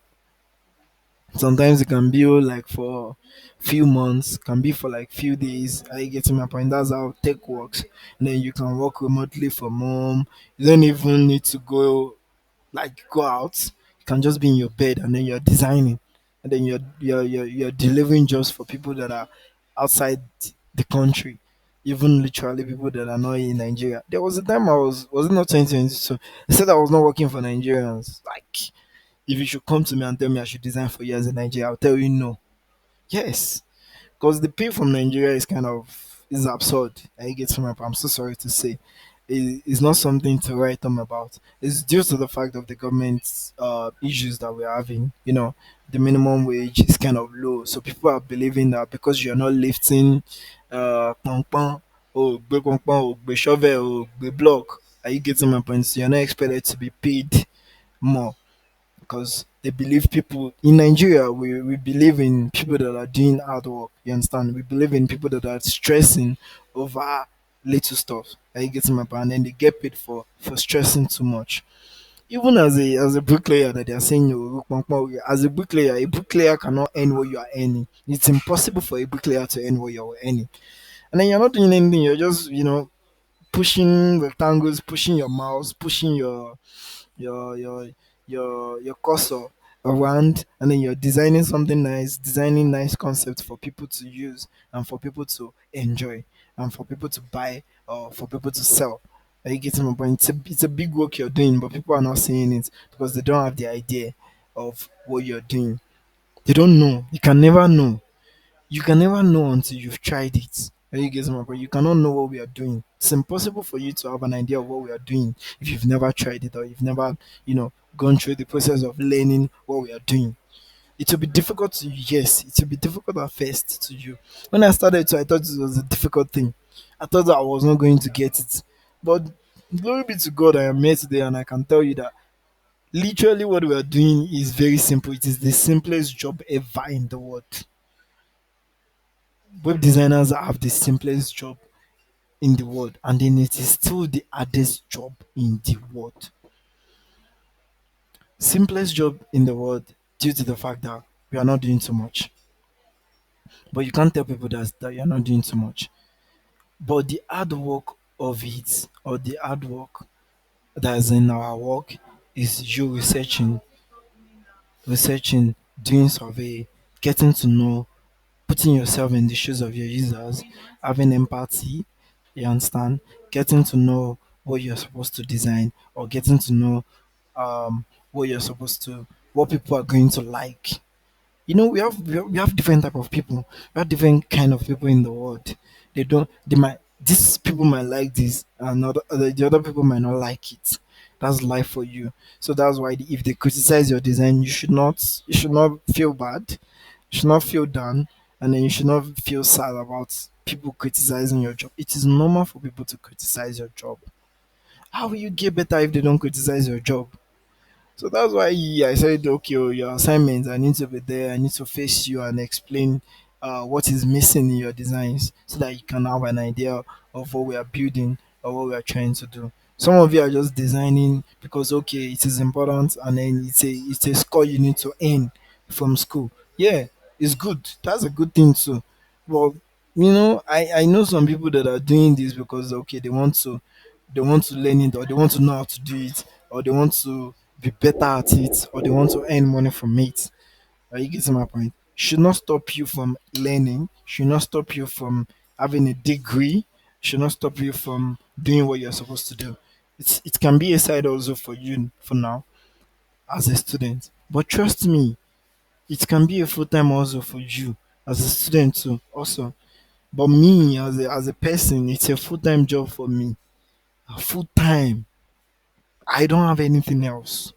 sometimes it can be like for few months, can be for like few days. I get to my point. That's how tech works. And then you can work remotely from home. You don't even need to go out. You can just be in your bed, and then you're designing, and then you're delivering jobs for people that are outside the country, even literally people that are not in Nigeria. There was a time was it not 2022? They said I was not working for Nigerians. Like, if you should come to me and tell me I should design for you as in Nigeria, I'll tell you no. Yes, because the pay from Nigeria is absurd. I get from I'm so sorry to say, it's not something to write home about. It's due to the fact of the government's issues that we're having. The minimum wage is kind of low, so people are believing that because you're not lifting pong or gbe shovel or gbe block, are you getting my point? So you're not expected to be paid more, because they believe people in Nigeria, we believe in people that are doing hard work. You understand? We believe in people that are stressing over little stuff. Are you getting my point? And then they get paid for stressing too much. Even as a bricklayer that they are saying, as a bricklayer cannot earn what you are earning. It's impossible for a bricklayer to earn what you're earning. And then you're not doing anything, you're just, pushing rectangles, pushing your mouse, pushing your your your cursor around, and then you're designing something nice, designing nice concepts for people to use and for people to enjoy and for people to buy or for people to sell. Are you getting my point? It's a big work you're doing, but people are not seeing it because they don't have the idea of what you're doing. They don't know. You can never know until you've tried it. Are you getting my point? You cannot know what we are doing. It's impossible for you to have an idea of what we are doing if you've never tried it, or you've never, gone through the process of learning what we are doing. It will be difficult to you, yes. It will be difficult at first to you. When I started, I thought it was a difficult thing. I thought that I was not going to get it. But glory be to God, I am here today, and I can tell you that literally what we are doing is very simple. It is the simplest job ever in the world. Web designers have the simplest job in the world, and then it is still the hardest job in the world. Simplest job in the world, due to the fact that we are not doing too much. But you can't tell people that you're not doing too much. But the hard work of it, or the hard work that's in our work, is you researching, doing survey, getting to know, putting yourself in the shoes of your users, having empathy, you understand, getting to know what you're supposed to design, or getting to know what you're supposed to, what people are going to like. We have different type of people. We have different kind of people in the world. They might these people might like this, and the other people might not like it. That's life for you. So that's why if they criticize your design, you should not feel bad, you should not feel down, and then you should not feel sad about people criticizing your job. It is normal for people to criticize your job. How will you get better if they don't criticize your job? So that's why I said, okay, oh, your assignments, I need to be there. I need to face you and explain what is missing in your designs so that you can have an idea of what we are building or what we are trying to do. Some of you are just designing because okay, it is important, and then it's a score you need to earn from school. Yeah, it's good. That's a good thing too. But I know some people that are doing this because okay, they want to learn it, or they want to know how to do it, or they want to be better at it, or they want to earn money from it. Are you getting my point? Should not stop you from learning, should not stop you from having a degree, should not stop you from doing what you're supposed to do. It can be a side also for you for now as a student. But trust me, it can be a full time also for you as a student too. Also. But me as a person, it's a full time job for me. A full time. I don't have anything else.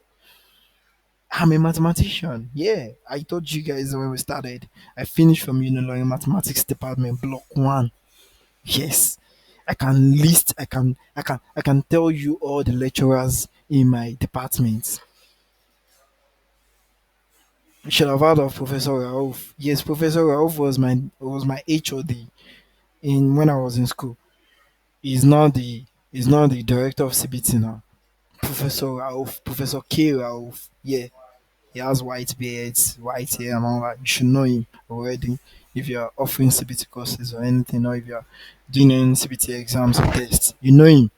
I'm a mathematician. Yeah, I told you guys when we started. I finished from Uniloy Mathematics Department, Block One. Yes, I can list. I can tell you all the lecturers in my department. You should have heard of Professor Raouf. Yes, Professor Raouf was my HOD in when I was in school. He's not the he's not the director of CBT now. Professor Raouf, Professor K Raouf. Yeah, he has white beards, white hair, and all that. You should know him already if you're offering CBT courses or anything, or if you're doing any CBT exams or tests. You know him.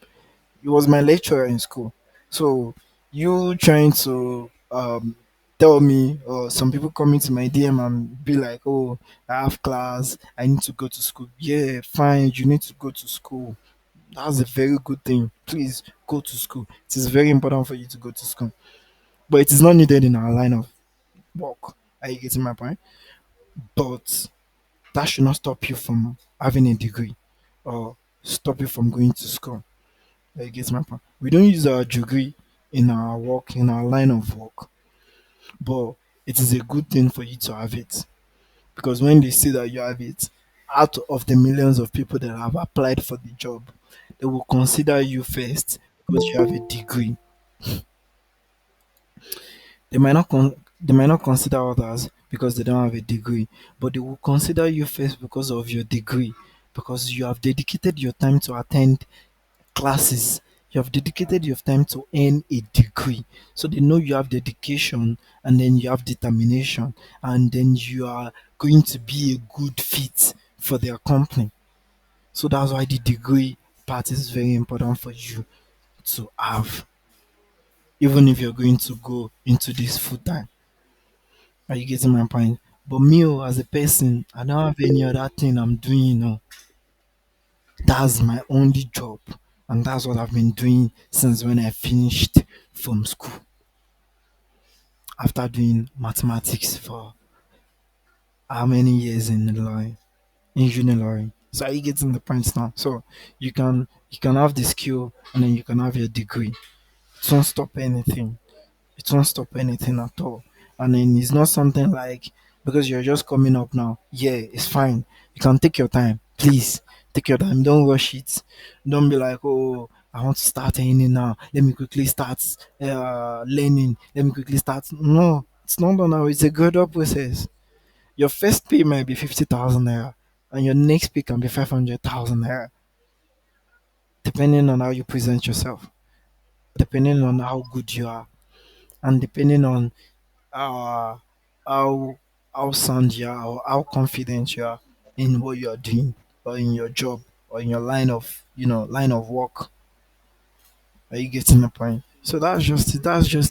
He was my lecturer in school. So you trying to tell me, or some people coming to my DM and be like, "Oh, I have class. I need to go to school." Yeah, fine. You need to go to school. That's a very good thing. Please go to school. It is very important for you to go to school, but it is not needed in our line of work. Are you getting my point? But that should not stop you from having a degree or stop you from going to school. Are you getting my point? We don't use our degree in our work, in our line of work, but it is a good thing for you to have it, because when they see that you have it, out of the millions of people that have applied for the job, they will consider you first because you have a degree. They might not consider others because they don't have a degree, but they will consider you first because of your degree, because you have dedicated your time to attend classes. You have dedicated your time to earn a degree. So they know you have dedication, and then you have determination, and then you are going to be a good fit for their company. So that's why the degree part is very important for you to have, even if you're going to go into this full time. Are you getting my point? But me, as a person, I don't have any other thing I'm doing. That's my only job, and that's what I've been doing since when I finished from school. After doing mathematics for how many years in Illinois, in Illinois. So are you getting the point now? So you can have the skill, and then you can have your degree. It won't stop anything. It won't stop anything at all. And then it's not something like because you're just coming up now. Yeah, it's fine. You can take your time. Please take your time. Don't rush it. Don't be like, oh, I want to start earning now. Let me quickly start learning. Let me quickly start. No, it's not done now. It's a gradual process. Your first pay might be 50,000 naira, and your next pay can be 500,000 naira, depending on how you present yourself, depending on how good you are, and depending on uh, how how sound you are, or how confident you are in what you are doing, or in your job, or in your line of work. Are you getting the point? So that's just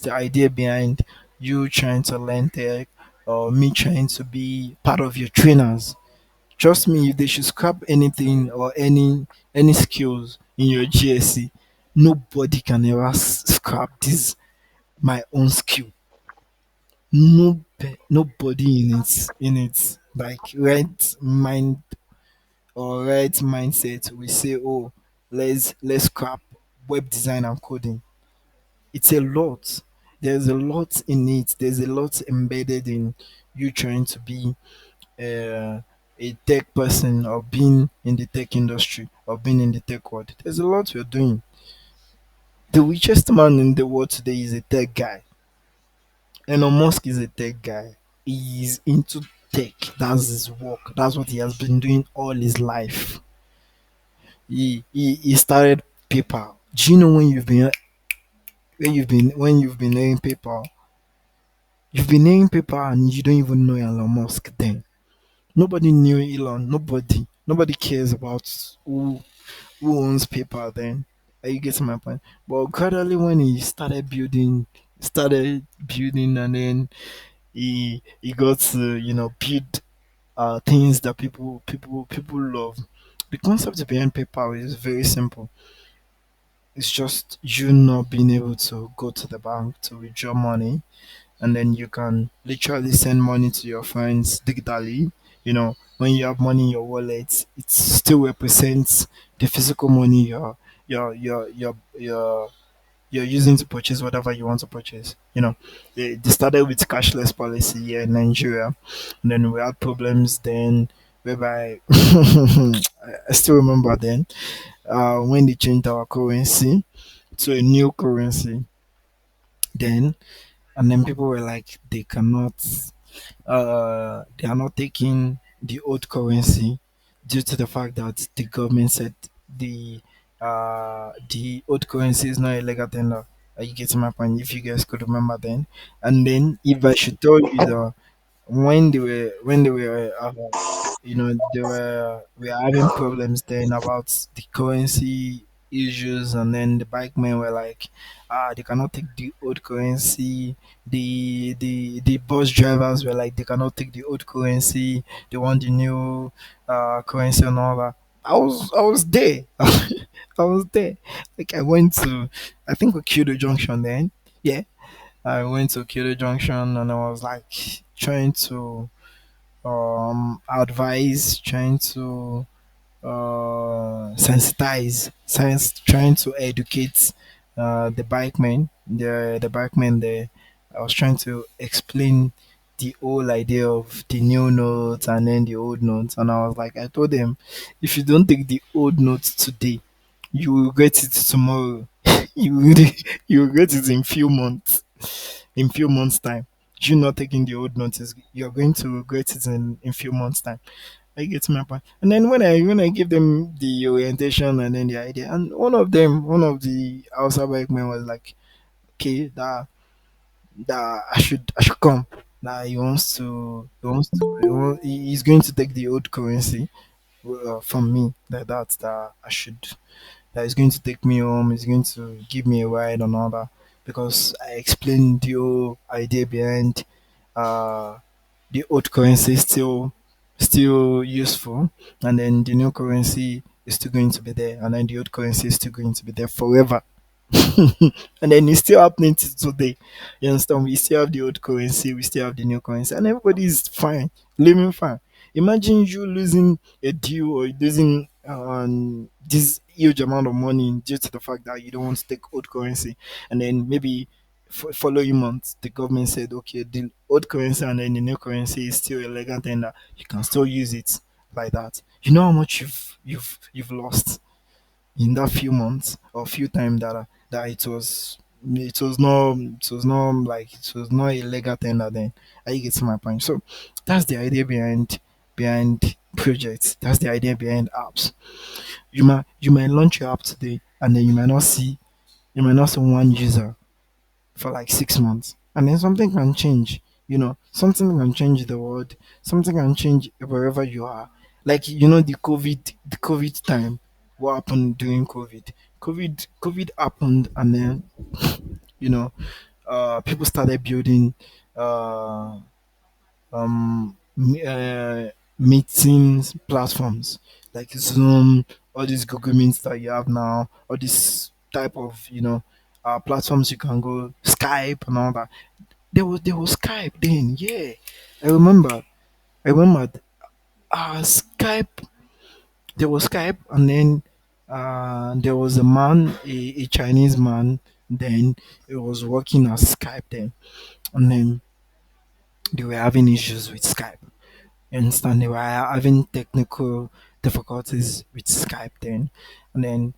the idea behind you trying to learn tech, or me trying to be part of your trainers. Trust me, if they should scrap anything or any skills in your GSC, nobody can ever scrap this my own skill. Nobody in its like right mind or right mindset will say, oh, let's scrap web design and coding. It's a lot. There's a lot in it. There's a lot embedded in you trying to be uh, a tech person, or being in the tech industry, or being in the tech world. There's a lot we're doing. The richest man in the world today is a tech guy. Elon Musk is a tech guy. He's into tech. That's his work. That's what he has been doing all his life. He started PayPal. Do you know when you've been hearing PayPal? You've been hearing PayPal and you don't even know Elon Musk then. Nobody knew Elon. Nobody cares about who owns PayPal then. Are you getting my point? But gradually when he started building and then he got to build things that people love. The concept behind PayPal is very simple. It's just you not being able to go to the bank to withdraw money, and then you can literally send money to your friends digitally. When you have money in your wallet, it still represents the physical money you're using to purchase whatever you want to purchase. They started with cashless policy here in Nigeria, and then we had problems then whereby I still remember then when they changed our currency to a new currency then, and then people were like they are not taking the old currency due to the fact that the government said the old currency is not a legal tender. Are you getting my point? If you guys could remember then, and then if I should tell you that when they were we were having problems then about the currency issues, and then the bike men were like, they cannot take the old currency. The bus drivers were like, they cannot take the old currency. They want the new currency and all that. I was there. I was there. Like I went to, I think, Kyoto Junction then. Yeah, I went to Kyoto Junction and I was like trying to advise, trying to trying to educate the bikemen, the bikemen there. I was trying to explain the whole idea of the new notes and then the old notes, and I was like, I told them, if you don't take the old notes today, you will regret it tomorrow. You will regret it in few months. In few months' time, you not taking the old notes, you're going to regret it in few months' time. I get my point. And then when I give them the orientation and then the idea, and one of the outside bike men was like, okay, that I should come. That he's going to take the old currency from me. That I should that is going to take me home. He's going to give me a ride and all that, because I explained the whole idea behind uh the old currency is still useful, and then the new currency is still going to be there, and then the old currency is still going to be there forever. And then it's still happening to today. You understand? We still have the old currency, we still have the new currency, and everybody is fine, living fine. Imagine you losing a deal or losing this huge amount of money due to the fact that you don't want to take old currency, and then maybe following month the government said, okay, the old currency and then the new currency is still illegal, then you can still use it like that. You know how much you've lost in that few months or few time that it was not a legal tender then. Are you getting my point? So that's the idea behind projects. That's the idea behind apps. You might launch your app today, and then you might not see one user for like 6 months, and then something can change. Something can change the world. Something can change wherever you are. Like the COVID time. What happened during COVID? COVID happened, and then you know, people started building uh, meetings platforms like Zoom, all these Google Meets that you have now, all this type of platforms you can go, Skype and all that. There was Skype then, yeah. I remember. I remember Skype. There was Skype, and then there was a man, a Chinese man. Then he was working as Skype then, and then they were having issues with Skype. You understand? They were having technical difficulties with Skype then, and then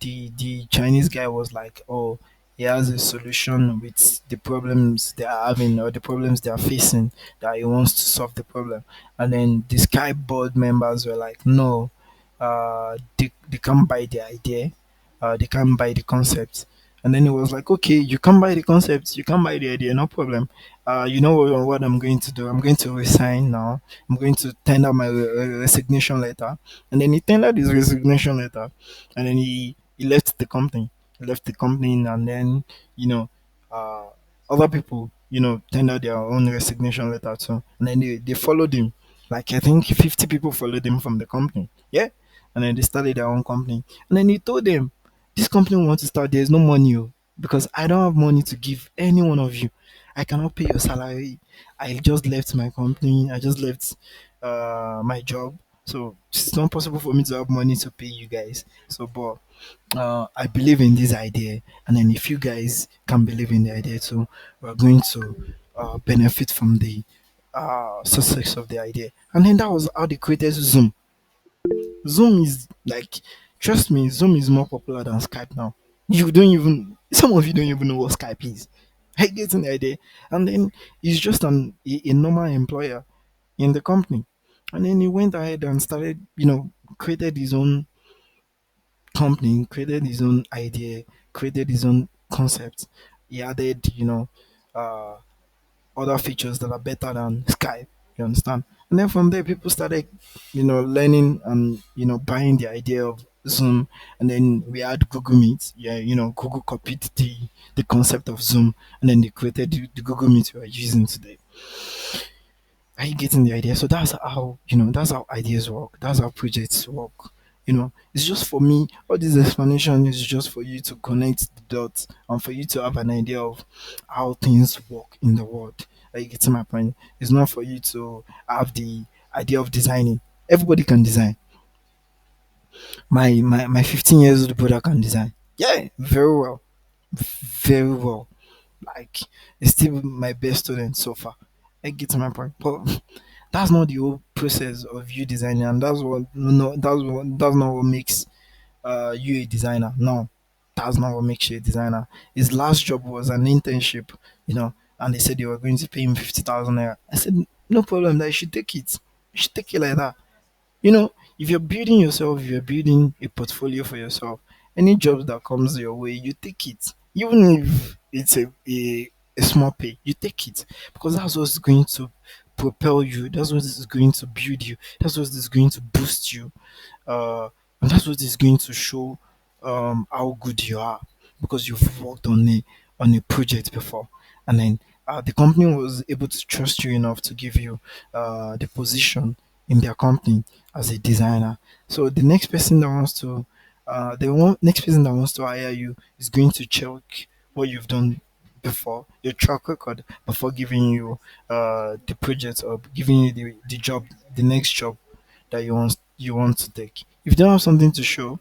the Chinese guy was like, "Oh, he has a solution with the problems they are having or the problems they are facing, that he wants to solve the problem. And then the Sky board members were like, no, they can't buy the idea, they can't buy the concept. And then he was like, okay, you can't buy the concept, you can't buy the idea, no problem. You know what I'm going to do? I'm going to resign now. I'm going to tender my resignation letter. And then he tendered his resignation letter, and then he left the company. He left the company, and then you know, uh, other people tendered their own resignation letter too, and then they followed him. Like I think 50 people followed him from the company. Yeah, and then they started their own company. And then he told them, "This company we want to start. There's no money, oh, because I don't have money to give any one of you. I cannot pay your salary. I just left my company. I just left my job, so it's not possible for me to have money to pay you guys. So, but I believe in this idea, and then if you guys can believe in the idea too, we're going to benefit from the success of the idea." And then that was how they created Zoom. Zoom is like, trust me, Zoom is more popular than Skype now. Some of you don't even know what Skype is. I get the idea. And then he's just a normal employer in the company. And then he went ahead and started, created his own company, created his own idea, created his own concept. He added, uh, other features that are better than Skype. You understand? And then from there, people started, learning and buying the idea of Zoom. And then we had Google Meet. Yeah, Google copied the concept of Zoom, and then they created the Google Meet we are using today. Are you getting the idea? So that's how ideas work. That's how projects work. It's just for me. All this explanation is just for you to connect the dots and for you to have an idea of how things work in the world. Are you getting my point? It's not for you to have the idea of designing. Everybody can design. My 15 years old brother can design. Yeah, very well, very well. Like, it's still my best student so far. I get to my point, but that's not the whole process of you designing, and that's not what makes you a designer. No, that's not what makes you a designer. His last job was an internship, and they said they were going to pay him 50,000 naira. I said, no problem, that you should take it. You should take it like that. If you're building yourself, if you're building a portfolio for yourself, any jobs that comes your way, you take it. Even if it's a small pay, you take it, because that's what's going to propel you. That's what is going to build you. That's what is going to boost you. uh, and that's what is going to show how good you are, because you've worked on a project before, and then the company was able to trust you enough to give you the position in their company as a designer. So the next person that wants to next person that wants to hire you is going to check what you've done before, your track record, before giving you the project or giving you the job, the next job that you want to take. If you don't have something to show,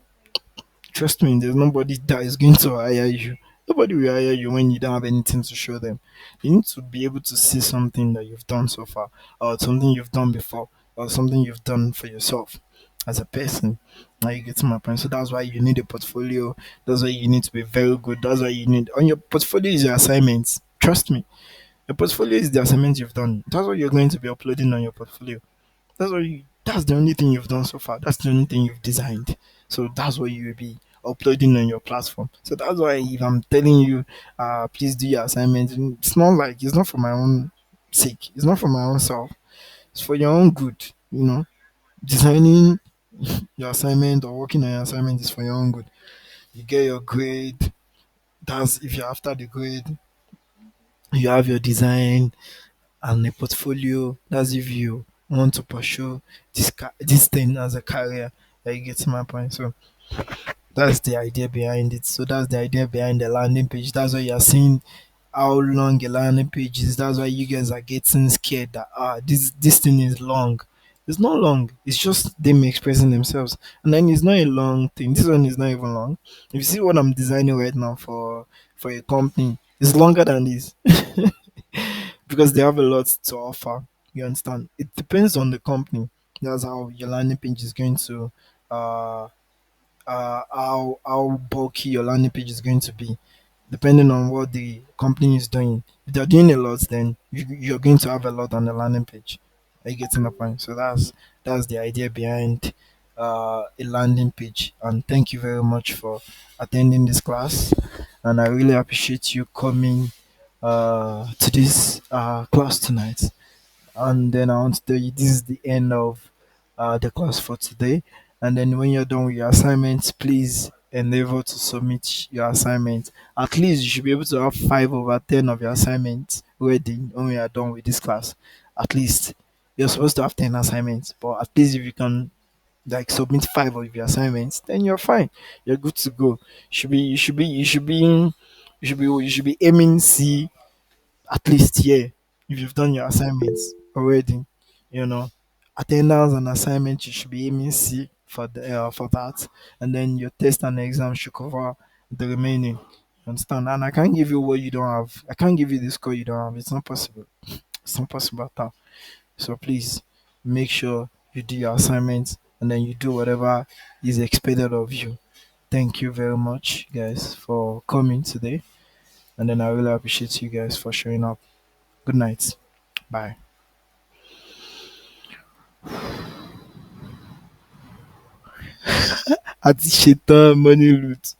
trust me, there's nobody that is going to hire you. Nobody will hire you when you don't have anything to show them. You need to be able to see something that you've done so far, or something you've done before, or something you've done for yourself as a person. Now you get to my point. So that's why you need a portfolio. That's why you need to be very good. That's why you need on your portfolio is your assignments. Trust me. Your portfolio is the assignments you've done. That's what you're going to be uploading on your portfolio. That's the only thing you've done so far. That's the only thing you've designed. So that's what you will be uploading on your platform. So that's why if I'm telling you, please do your assignment, it's not like it's not for my own sake. It's not for my own self. It's for your own good. Designing your assignment or working on your assignment is for your own good. You get your grade. That's if you're after the grade. You have your design and a portfolio. That's if you want to pursue this thing as a career. That you get to my point. So that's the idea behind it. So that's the idea behind the landing page. That's why you're seeing how long a landing page is. That's why you guys are getting scared that this thing is long. It's not long. It's just them expressing themselves, and then it's not a long thing. This one is not even long. If you see what I'm designing right now for a company, it's longer than this. Because they have a lot to offer. You understand? It depends on the company. That's how your landing page is going to how bulky your landing page is going to be. depending on what the company is doing. If they're doing a lot, then you're going to have a lot on the landing page. Are you getting the point? So that's the idea behind a landing page. And thank you very much for attending this class. And I really appreciate you coming to this class tonight. And then I want to tell you this is the end of the class for today. And then when you're done with your assignments, please endeavor to submit your assignment. At least you should be able to have 5/10 of your assignments ready when we are done with this class. At least you're supposed to have 10 assignments, but at least if you can like submit 5 of your assignments, then you're fine. You're good to go. You should be aiming C at least here if you've done your assignments already. You know, attendance and assignment you should be aiming C for that, and then your test and exam should cover the remaining. You understand? And I can't give you what you don't have. I can't give you the score you don't have. It's not possible. It's not possible at all. So please make sure you do your assignments and then you do whatever is expected of you. Thank you very much, guys, for coming today. And then I really appreciate you guys for showing up. Good night. Bye. Àti ṣetán money loot.